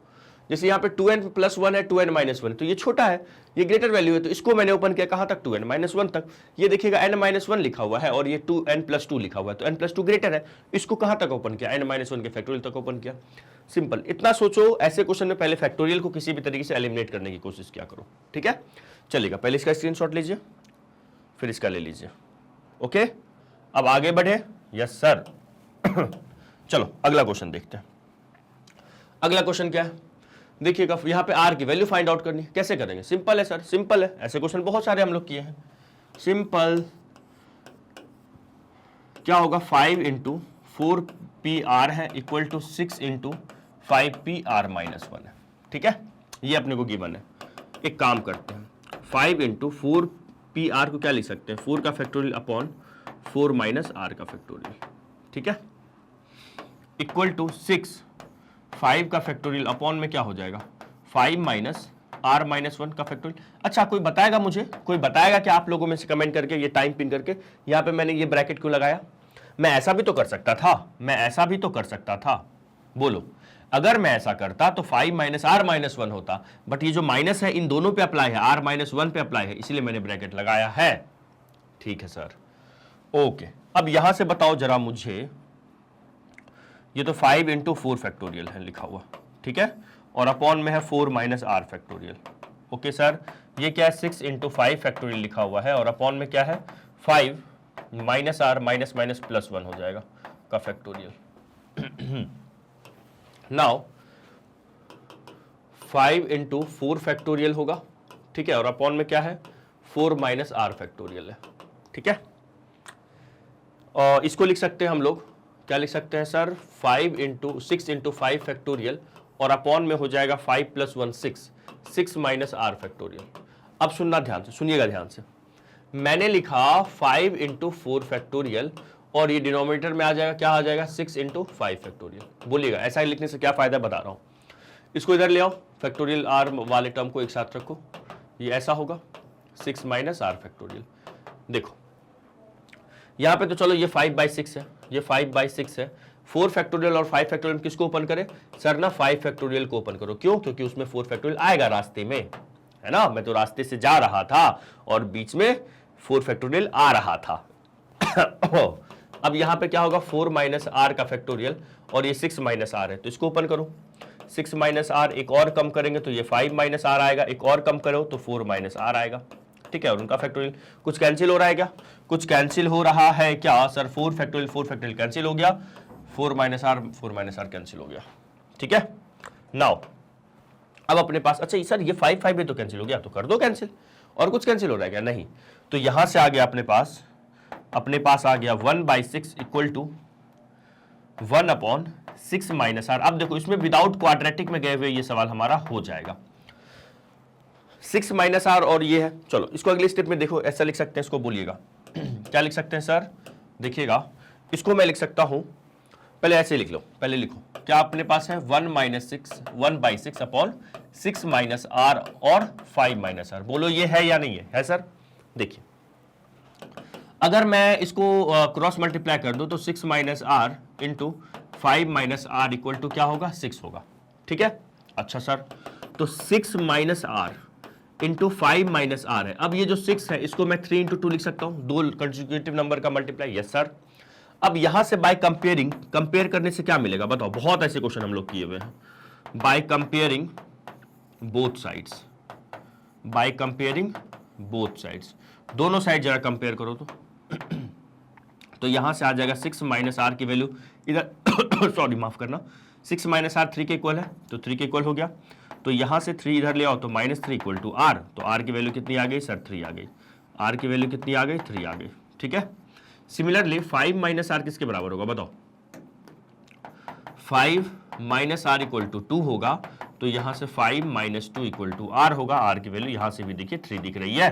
जैसे यहाँ पे 2n प्लस 1 है, 2n माइनस 1, तो ये छोटा है, ये ग्रेटर वैल्यू है, तो इसको मैंने ओपन किया कहां तक? 2n माइनस 1 तक। ये देखिएगा n माइनस 1 लिखा हुआ है और ये 2n प्लस 2 लिखा हुआ है, तो n प्लस 2 ग्रेटर है, इसको कहां तक ओपन किया? n माइनस 1 के फैक्टोरियल तक ओपन किया। सिंपल, इतना सोचो। ऐसे क्वेश्चन में पहले फैक्टोरियल को किसी भी तरीके से एलिमिनेट करने की कोशिश किया करो, ठीक है। चलेगा, पहले इसका स्क्रीनशॉट लीजिए, फिर इसका ले लीजिए। ओके, अब आगे बढ़े। Yes sir. चलो अगला क्वेश्चन देखते हैं। अगला क्वेश्चन क्या है? देखिएगा यहां पे r की वैल्यू फाइंड आउट करनी है। कैसे करेंगे? सिंपल है सर, सिंपल है। ऐसे क्वेश्चन बहुत सारे हम लोग किए हैं। सिंपल क्या होगा? 5 इंटू 4pr है equal to 6 into 5pr minus 1 है, ठीक है, ये अपने को गिवन है। एक काम करते हैं, 5 इंटू 4 पी आर को क्या लिख सकते हैं, 4 का फैक्टोरियल अपॉन 4 माइनस आर का फैक्टोरियल, ठीक है, इक्वल टू 6 5 का फैक्टोरियल अपॉन में क्या हो जाएगा 5 माइनस आर माइनस 1 का फैक्टोरियल। अच्छा कोई बताएगा मुझे, कोई बताएगा कि आप लोगों में से कमेंट करके, ये टाइम पिन करके यहाँ पे मैंने ये ब्रैकेट क्यों लगाया? मैं ऐसा भी तो कर सकता था, मैं ऐसा भी तो कर सकता था, बोलो। अगर मैं ऐसा करता तो 5 माइनस आर माइनस 1 होता, बट ये जो माइनस है इन दोनों पे अप्लाई है, आर माइनस 1 पे अप्लाई है, इसलिए मैंने ब्रैकेट लगाया है। ठीक है सर, ओके। अब यहां से बताओ जरा मुझे, ये तो 5 इंटू 4 फैक्टोरियल है लिखा हुआ, ठीक है, और अपॉन में है 4 minus R factorial. Okay sir, ये क्या है 6 इंटू 5 फैक्टोरियल लिखा हुआ है, और अपॉन में क्या है 5 minus R minus minus plus 1 हो जाएगा का फैक्टोरियल। नाउ 5 इंटू 4 फैक्टोरियल होगा, ठीक है, और अपॉन में क्या है 4 माइनस आर फैक्टोरियल है, ठीक है। और इसको लिख सकते हैं हम लोग, क्या लिख सकते हैं सर, 6 इंटू 5 फैक्टोरियल, और अपॉन में हो जाएगा 5 प्लस 1 6 माइनस आर फैक्टोरियल। अब सुनना ध्यान से, सुनिएगा ध्यान से, मैंने लिखा 5 इंटू 4 फैक्टोरियल, और ये डिनोमिनेटर में आ जाएगा, क्या आ जाएगा 6 इंटू 5 फैक्टोरियल। बोलिएगा ऐसा ही लिखने से क्या फायदा बता रहा हूं। इसको इधर ले आओ, फैक्टोरियल आर वाले टर्म को एक साथ रखो, ये ऐसा होगा 6 माइनस आर फैक्टोरियल। देखो यहां पे तो चलो ये 5/6 है, ये 5/6 है। 4 फैक्टोरियल और 5 फैक्टोरियल किसको ओपन करें सर ना, 5 फैक्टोरियल को ओपन करो। क्यों? क्योंकि उसमें 4 फैक्टोरियल आएगा रास्ते में, है ना, मैं तो रास्ते से जा रहा था और बीच में 4 फैक्टोरियल आ रहा था। अब यहां पे क्या होगा 4 माइनस आर का फैक्टोरियल, और ये 6 माइनस आर है, तो इसको ओपन करो। 6 माइनस आर, एक और कम करेंगे तो ये 5 माइनस आर आएगा, एक और कम करो तो 4 माइनस आर आएगा, ठीक है, और उनका फैक्टोरियल। कुछ कैंसिल हो रहा है क्या? कुछ कैंसिल हो रहा है क्या सर? 4 फैक्टोरियल कैंसिल हो गया, 4 माइनस आर कैंसिल हो गया, ठीक है। नाउ अब अपने पास, अच्छा सर ये 5 भी तो कैंसिल हो गया, तो कर दो कैंसिल। और कुछ कैंसिल हो रहा है क्या? नहीं। तो यहां से आ गया अपने पास आ गया 1/6 इक्वल टू 1/6 माइनस आर। अब देखो इसमें विदाउट क्वाड्रेटिक में गए हुए ये सवाल हमारा हो जाएगा। 6 माइनस आर और ये है, चलो इसको अगले स्टेप में देखो, ऐसा लिख सकते हैं, इसको बोलिएगा क्या लिख सकते हैं सर, देखिएगा इसको मैं लिख सकता हूं, पहले ऐसे लिख लो, पहले लिखो क्या अपने पास है 1/6 अपॉन 6 माइनस आर और 5 माइनस आर। बोलो ये है या नहीं है सर? देखिए अगर मैं इसको क्रॉस मल्टीप्लाई कर दूं तो 6 minus R into 5 minus R equal to क्या होगा 6 होगा, ठीक है। अच्छा सर, तो 6 minus R into 5 minus R है। अब ये जो 6 है इसको मैं 3 इंटू 2 लिख सकता हूं, दो कंसेक्यूटिव नंबर का मल्टीप्लाई। Yes sir. अब यहां से बाय कंपेयरिंग, कंपेयर करने से क्या मिलेगा बताओ, बहुत ऐसे क्वेश्चन हम लोग किए हुए हैं। Bye comparing both sides, bye comparing both sides, दोनों साइड जरा कंपेयर करो तो यहां से आ जाएगा 6 माइनस आर की वैल्यू इधर सॉरी माफ करना, 6 माइनस आर 3 के इक्वल है, तो 3 के इक्वल हो गया। तो यहां से 3 इधर ले आओ तो -3 इक्वल टू आर, तो आर की वैल्यू कितनी आ गई सर 3 आ गई, आर की वैल्यू कितनी आ गई 3 आ गई, ठीक है। सिमिलरली 5 माइनस आर किसके बराबर होगा बताओ, 5 माइनस आर इक्वल टू 2 होगा, तो यहां से 5 माइनस 2 इक्वल टू आर होगा। आर की वैल्यू यहां से भी देखिए 3 दिख रही है।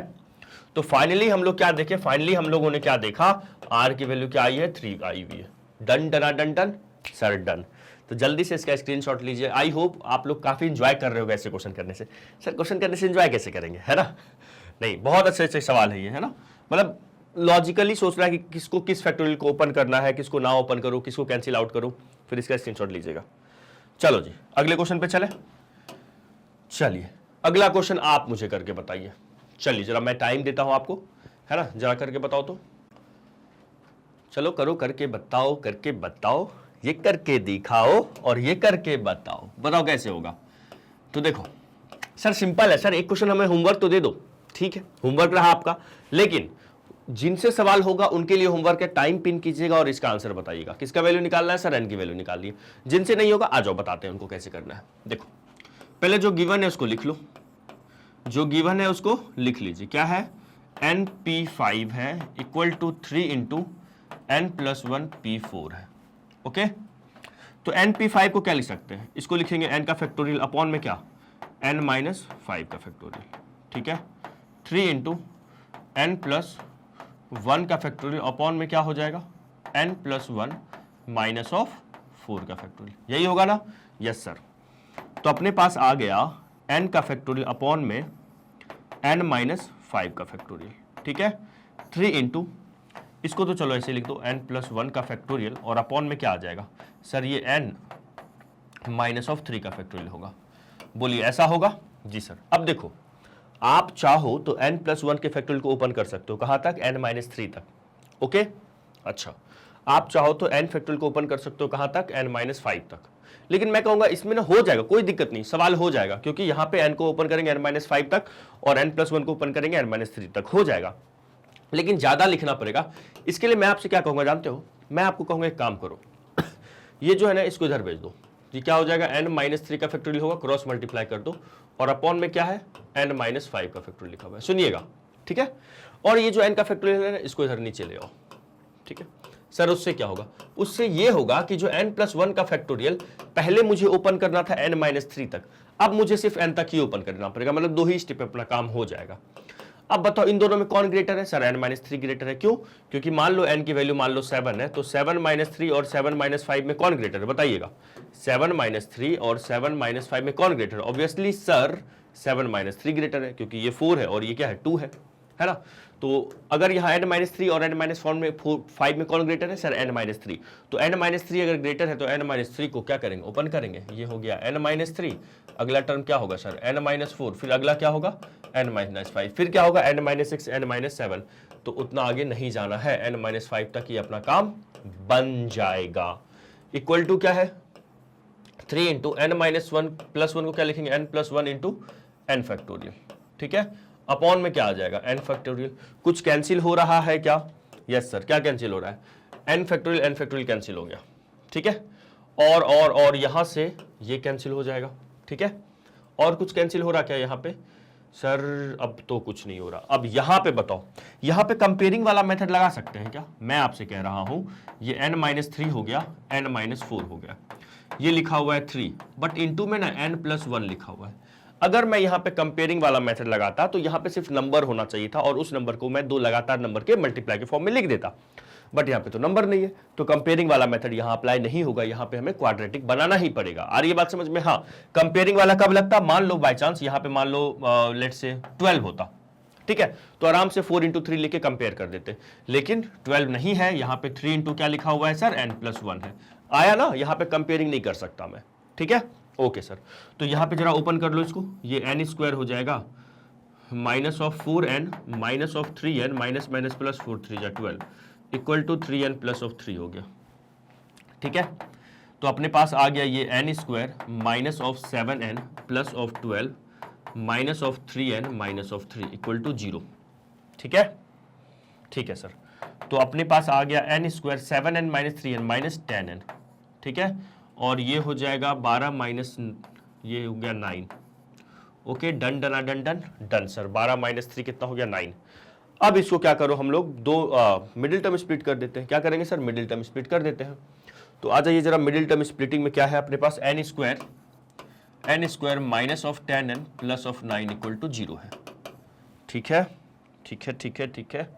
तो फाइनली हम लोग क्या देखे, फाइनली हम लोगों ने क्या देखा, आर की वैल्यू क्या आई है 3 आई हुई है। Done done done done sir done. तो जल्दी से इसका स्क्रीनशॉट लीजिए। आई होप आप लोग काफी इंजॉय कर रहे हो ऐसे क्वेश्चन करने से। सर क्वेश्चन करने से इंजॉय कैसे करेंगे, है ना? नहीं, बहुत अच्छे अच्छे सवाल है ये, है ना, मतलब लॉजिकली सोच रहा है कि किसको किस फैक्टोरियल को ओपन करना है, किसको ना ओपन करो, किसको कैंसिल आउट करो, फिर इसका स्क्रीनशॉट लीजिएगा। चलो जी अगले क्वेश्चन पे चले। चलिए अगला क्वेश्चन आप मुझे करके बताइए। चलिए जरा मैं टाइम देता हूं आपको, है ना, जरा करके बताओ तो। चलो करो, करके बताओ, ये करके दिखाओ और ये करके बताओ, बताओ कैसे होगा। तो देखो सर सिंपल है सर, एक क्वेश्चन हमें होमवर्क तो दे दो, ठीक है, होमवर्क रहा आपका, लेकिन जिनसे सवाल होगा उनके लिए होमवर्क है, टाइम पिन कीजिएगा और इसका आंसर बताइएगा। किसका वैल्यू निकालना है सर? एन की वैल्यू निकालिए। जिनसे नहीं होगा आ जाओ, बताते हैं उनको कैसे करना है। देखो पहले जो गिवन है उसको लिख लो, जो गिवन है उसको लिख लीजिए। क्या है? NP5 है equal to 3 into n+1 P4 है। ओके, तो NP5 को क्या लिख सकते हैं, इसको लिखेंगे n का फैक्टोरियल अपॉन में क्या n माइनस 5 का फैक्टोरियल, ठीक है, 3 इंटू n प्लस 1 का फैक्टोरियल अपॉन में क्या हो जाएगा n प्लस 1 माइनस ऑफ 4 का फैक्टोरियल, यही होगा ना? Yes sir. तो अपने पास आ गया n का फैक्टोरियल अपॉन में n माइनस 5 का फैक्टोरियल, ठीक है, 3 इंटू, इसको तो चलो ऐसे लिख दो, n प्लस 1 का फैक्टोरियल और अपॉन में क्या आ जाएगा सर, ये n माइनस ऑफ 3 का फैक्टोरियल होगा। बोलिए ऐसा होगा? जी सर। अब देखो, आप चाहो तो n प्लस 1 के फैक्टोरियल को ओपन कर सकते हो, कहां तक? n माइनस 3 तक, ओके। अच्छा, आप चाहो तो n फैक्टोरियल को ओपन कर सकते हो, कहां तक? n माइनस 5 तक। लेकिन मैं कहूंगा इसमें ना हो जाएगा, कोई दिक्कत नहीं, सवाल हो जाएगा, क्योंकि यहां पे n को ओपन करेंगे n माइनस 5 तक और n प्लस 1 को ओपन करेंगे n माइनस 3 तक, हो जाएगा। लेकिन ज्यादा लिखना पड़ेगा, इसके लिए मैं आपसे क्या कहूंगा जानते हो? मैं आपको कहूंगा एक काम करो, ये जो है ना इसको इधर भेज दो, ये क्या हो जाएगा? n माइनस 3 का फैक्टोरियल होगा, क्रॉस मल्टीप्लाई कर दो और अपॉन में क्या है? n माइनस 5 का फैक्टोरियल लिखा हुआ है, सुनिएगा, ठीक है। और ये जो n का फैक्टोरियल है ना, इसको इधर नीचे ले आओ, ठीक है सर। उससे क्या होगा? उससे ये होगा कि जो n प्लस 1 का फैक्टोरियल पहले मुझे ओपन करना था n माइनस 3 तक, अब मुझे सिर्फ n तक ही ओपन करना पड़ेगा, मतलब 2 ही स्टेप पे अपना काम हो जाएगा। अब बताओ इन दोनों में कौन ग्रेटर है? सर n माइनस 3 ग्रेटर है। क्यों? क्योंकि मान लो n की वैल्यू मान लो 7 है, तो 7 माइनस 3 और 7 माइनस 5 में कौन ग्रेटर है? बताइएगा। 7 माइनस 3 और 7 माइनस 5 में कौन ग्रेटर है? ऑब्वियसली सर 7 माइनस 3 ग्रेटर है, क्योंकि ये 4 है और ये क्या है? 2 है ना। तो अगर यहाँ n माइनस 3 और n माइनस 5 में कौन ग्रेटर है? Sir n minus 3। तो n माइनस 3 अगर ग्रेटर है तो n माइनस 3 को क्या करेंगे? ओपन करेंगे। ये हो गया n माइनस 3, अगला टर्म क्या होगा सर? n माइनस 4, फिर अगला क्या होगा? n माइनस 5, फिर क्या होगा? n minus 6, n minus 7। तो उतना आगे नहीं जाना है, n माइनस 5 तक ही अपना काम बन जाएगा। इक्वल टू क्या है? 3 इंटू n माइनस 1 प्लस 1 को क्या लिखेंगे? n plus 1 into n factorial, ठीक है। अपॉन में क्या आ जाएगा? n factorial. कुछ कैंसिल हो रहा है क्या? Yes sir. क्या कैंसिल हो रहा है? n फैक्टोरियल कैंसिल हो गया, ठीक है। और यहां से ये कैंसिल हो जाएगा, ठीक है। और कुछ कैंसिल हो रहा क्या यहां पे? सर अब तो कुछ नहीं हो रहा। अब यहां पे बताओ, यहां पे कंपेयरिंग वाला मेथड लगा सकते हैं क्या? मैं आपसे कह रहा हूं, ये n माइनस 3 हो गया, n माइनस 4 हो गया, ये लिखा हुआ है 3, बट इंटू में ना n प्लस 1 लिखा हुआ है। अगर मैं यहां पे कंपेयरिंग वाला मेथड लगाता तो यहां पे सिर्फ नंबर होना चाहिए था और उस नंबर को मैं दो लगातार नंबर के मल्टीप्लाई के फॉर्म में लिख देता, बट यहां पे तो नंबर नहीं है, तो कंपेयरिंग वाला मेथड यहां अप्लाई नहीं होगा, यहां पे हमें क्वाड्रेटिक बनाना ही पड़ेगा। आ रही है बात समझ में? हाँ, कंपेयरिंग वाला कब लगता? मान लो बाय चांस यहां पे मान लो लेट्स से 12 होता, ठीक है, तो आराम से 4 इंटू 3 लेके कंपेयर कर देते, लेकिन 12 नहीं है, यहां पे 3 इंटू क्या लिखा हुआ है सर? n प्लस 1 है। आया ना? यहां पे कंपेयरिंग नहीं कर सकता मैं, ठीक है। ओके सर, तो यहां पे जरा ओपन कर लो इसको, ये n स्क्वायर हो जाएगा minus of 4n minus of 3n minus minus plus 4 3 जा 12 equal to 3n plus of 3 हो गया, ठीक है। तो अपने पास आ गया ये n square minus of 7n plus of 12 minus of 3n minus of 3 equal to 0, ठीक है। ठीक है सर, तो अपने पास आ गया n square 7n minus 3n minus 10n, ठीक है, और ये हो जाएगा 12 माइनस, ये हो गया 9। Okay, done done done done done sir. 12 minus 3 कितना हो गया? 9। अब इसको क्या करो, हम लोग दो मिडिल टर्म स्प्लिट कर देते हैं। क्या करेंगे सर? मिडिल टर्म स्प्लिट कर देते हैं। तो आ जाइए जरा, मिडिल टर्म स्प्लिटिंग में क्या है अपने पास? n square minus of 10n plus of 9 equal to 0 है, ठीक है, ठीक है, ठीक है, ठीक है।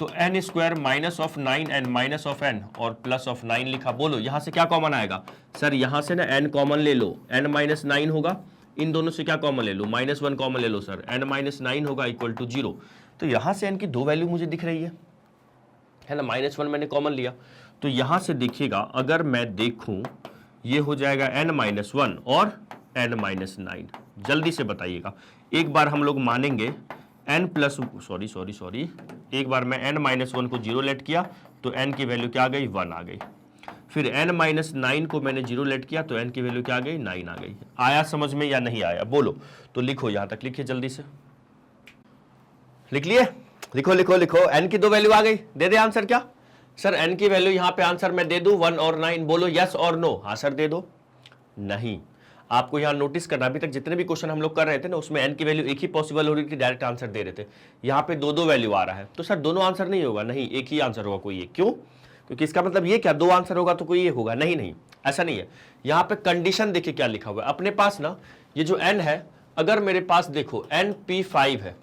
तो n square minus of 9n minus of n और प्लस ऑफ 9 लिखा। बोलो यहां से क्या कॉमन आएगा? सर यहां से ना n कॉमन ले लो, n माइनस 9 होगा, इन दोनों से क्या कॉमन ले लो? माइनस 1 कॉमन ले लो सर, n माइनस 9 होगा इक्वल टू 0। तो यहां से n की दो वैल्यू मुझे दिख रही है ना, माइनस 1 मैंने कॉमन लिया, तो यहां से देखिएगा अगर मैं देखूं, ये हो जाएगा n माइनस 1 और n माइनस 9। जल्दी से बताइएगा, एक बार हम लोग मानेंगे n प्लस, सॉरी, एक बार मैं n माइनस 1 को 0 लेट किया तो n की वैल्यू क्या आ गई? 1 आ गई। फिर n माइनस 9 को मैंने 0 लेट किया तो n की वैल्यू क्या आ गई? 9 आ गई। आया समझ में या नहीं आया? बोलो। तो लिखो, यहां तक लिखिए, जल्दी से लिख लिए, लिखो लिखो लिखो। n की दो वैल्यू आ गई, दे दे आंसर क्या? सर n की वैल्यू यहां पे आंसर मैं दे दूं 1 और 9, बोलो यस और नो। हाँ सर दे दो। नहीं, आपको यहां नोटिस करना, अभी तक जितने भी क्वेश्चन हम लोग कर रहे थे ना, उसमें n की वैल्यू एक ही पॉसिबल हो रही थी, डायरेक्ट आंसर दे रहे थे। यहां पे दो दो वैल्यू आ रहा है, तो सर दोनों आंसर नहीं होगा, नहीं, एक ही आंसर होगा कोई एक। क्यों? क्योंकि इसका मतलब ये क्या, दो आंसर होगा तो कोई ये होगा, नहीं नहीं ऐसा नहीं है। यहां पे कंडीशन देखिए क्या लिखा हुआ है अपने पास ना, ये जो n है, अगर मेरे पास देखो np5 है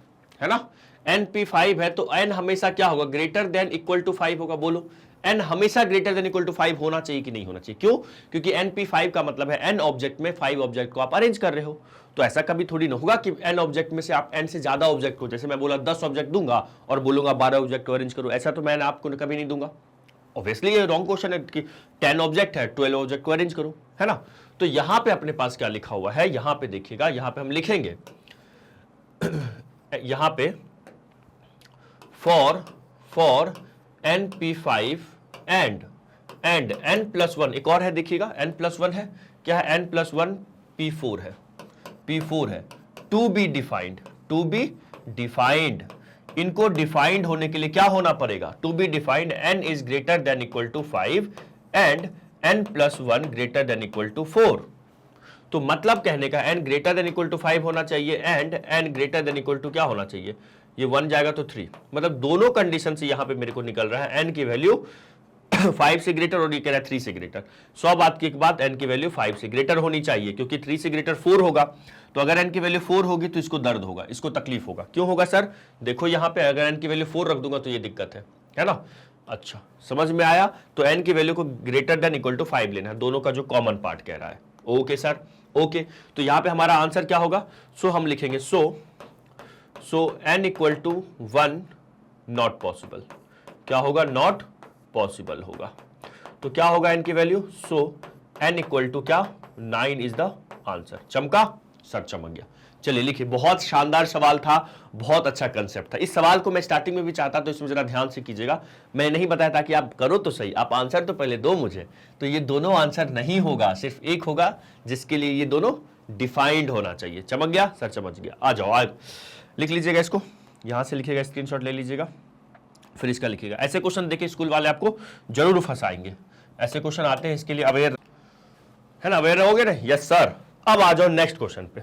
ना, np5 है तो n हमेशा क्या होगा, ग्रेटर देन इक्वल टू 5 होगा। बोलो n हमेशा ग्रेटर देन इक्वल टू 5 होना चाहिए कि नहीं होना चाहिए? क्यों? क्योंकि np5 का मतलब है n ऑब्जेक्ट में 5 ऑब्जेक्ट को आप अरेंज कर रहे हो। तो ऐसा कभी थोड़ी ना होगा कि n ऑब्जेक्ट में से आप n से ज्यादा ऑब्जेक्ट को, जैसे मैं बोला 10 ऑब्जेक्ट दूंगा और बोलूंगा 12 ऑब्जेक्ट को अरेंज करो, ऐसा तो मैं आपको कभी नहीं दूंगा। ऑब्वियसली ये रॉन्ग क्वेश्चन है कि 10 ऑब्जेक्ट है 12 ऑब्जेक्ट को अरेंज करो, है ना। तो यहां पे अपने पास क्या लिखा हुआ है, यहां पे देखिएगा, यहां पे हम लिखेंगे यहां पे फॉर np5 एंड n+1, एक और है देखिएगा n+1 है, क्या है n+1 p4 है, p4 है, टू बी डिफाइंड। इनको डिफाइंड होने के लिए क्या होना पड़ेगा, to be defined n is greater than equal to 5 and n+1 greater than equal to 4। तो मतलब कहने का n greater than equal to 5 होना चाहिए and n greater than equal to क्या होना चाहिए, ये 1 जाएगा तो 3, मतलब दोनों कंडीशन से यहां पे मेरे को निकल रहा है n की वैल्यू 5 से ग्रेटर और ये कह रहा है 3 से ग्रेटर। 100 बात की एक बात, n की वैल्यू 5 से ग्रेटर होनी चाहिए, क्योंकि 3 से ग्रेटर 4 होगा, तो अगर n की वैल्यू 4 होगी तो इसको दर्द होगा, इसको तकलीफ होगा। क्यों होगा सर? देखो यहां पे अगर n की वैल्यू 4 रख दूंगा तो ये दिक्कत है ना। अच्छा समझ में आया? तो n की वैल्यू को ग्रेटर देन इक्वल टू 5 लेना है, दोनों का जो कॉमन पार्ट कह रहा है। Okay sir, okay. तो यहां पे हमारा आंसर क्या होगा, सो हम लिखेंगे so n equal to 1 not possible. क्या होगा? नॉट पॉसिबल होगा। तो क्या होगा n की value, so n equal to क्या, 9 इज द आंसर। चमका सर? चमक गया। चलिए लिखिए, बहुत शानदार सवाल था, बहुत अच्छा कंसेप्ट था। इस सवाल को मैं स्टार्टिंग में भी चाहता तो इसमें जरा ध्यान से कीजिएगा, मैं नहीं बताया था कि आप करो तो सही, आप आंसर तो पहले दो मुझे। तो ये दोनों आंसर नहीं होगा, सिर्फ एक होगा जिसके लिए ये दोनों डिफाइंड होना चाहिए। चमक गया सर? चमक गया। आ जाओ, आज लिख लीजिएगा इसको, यहां से लिखिएगा, स्क्रीनशॉट ले लीजिएगा, फिर इसका लिखिएगा। ऐसे क्वेश्चन देखिए स्कूल वाले आपको जरूर फंसाएंगे, ऐसे क्वेश्चन आते हैं, इसके लिए अवेयर है ना, अवेयर रहोगे ना? Yes sir. अब आ जाओ नेक्स्ट क्वेश्चन पे।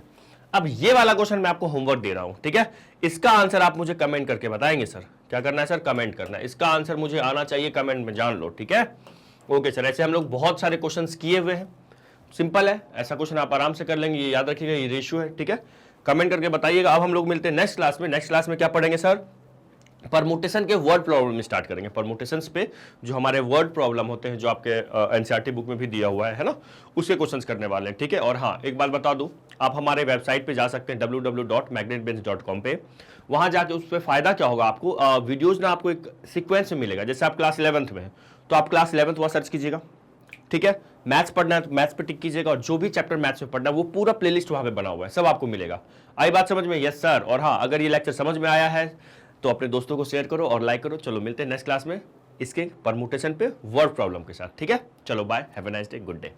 अब ये वाला क्वेश्चन मैं आपको होमवर्क दे रहा हूं, ठीक है? इसका आंसर आप मुझे कमेंट करके बताएंगे सर। क्या करना है सर? कमेंट करना है। इसका आंसर मुझे आना चाहिए कमेंट में, जान लो, ठीक है? Okay sir. ऐसे हम लोग बहुत सारे क्वेश्चन किए हुए हैं, सिंपल है, ऐसा क्वेश्चन आप आराम से कर लेंगे, ये याद रखिएगा, ये रेशियो है, ठीक है? कमेंट करके बताइएगा। अब हम लोग मिलते हैं नेक्स्ट क्लास में। नेक्स्ट क्लास में क्या पढ़ेंगे सर? परमुटेशन के वर्ड प्रॉब्लम स्टार्ट करेंगे। परमुटेशंस पे जो हमारे वर्ड प्रॉब्लम होते हैं, जो आपके एनसीईआरटी बुक में भी दिया हुआ है ना, उसके क्वेश्चंस करने वाले हैं, ठीक है? और हाँ, एक बात बता दूं, आप हमारे वेबसाइट पे जा सकते हैं www.magnetbench.com पे। वहां जाके उस पर फायदा क्या होगा आपको, वीडियोज ना आपको एक सीक्वेंस में मिलेगा। जैसे आप क्लास 11th में है तो आप क्लास 11th वहां सर्च कीजिएगा, ठीक है? मैथ्स पढ़ना है तो मैथ्स पे टिक कीजिएगा, और जो भी चैप्टर मैथ्स में पढ़ना है वो पूरा प्लेलिस्ट वहां पे बना हुआ है, सब आपको मिलेगा। आई बात समझ में? Yes sir. और हाँ, अगर ये लेक्चर समझ में आया है तो अपने दोस्तों को शेयर करो और लाइक करो। चलो मिलते हैं नेक्स्ट क्लास में इसके परमुटेशन पे वर्ड प्रॉब्लम के साथ, ठीक है? चलो bye, have a nice day, good day.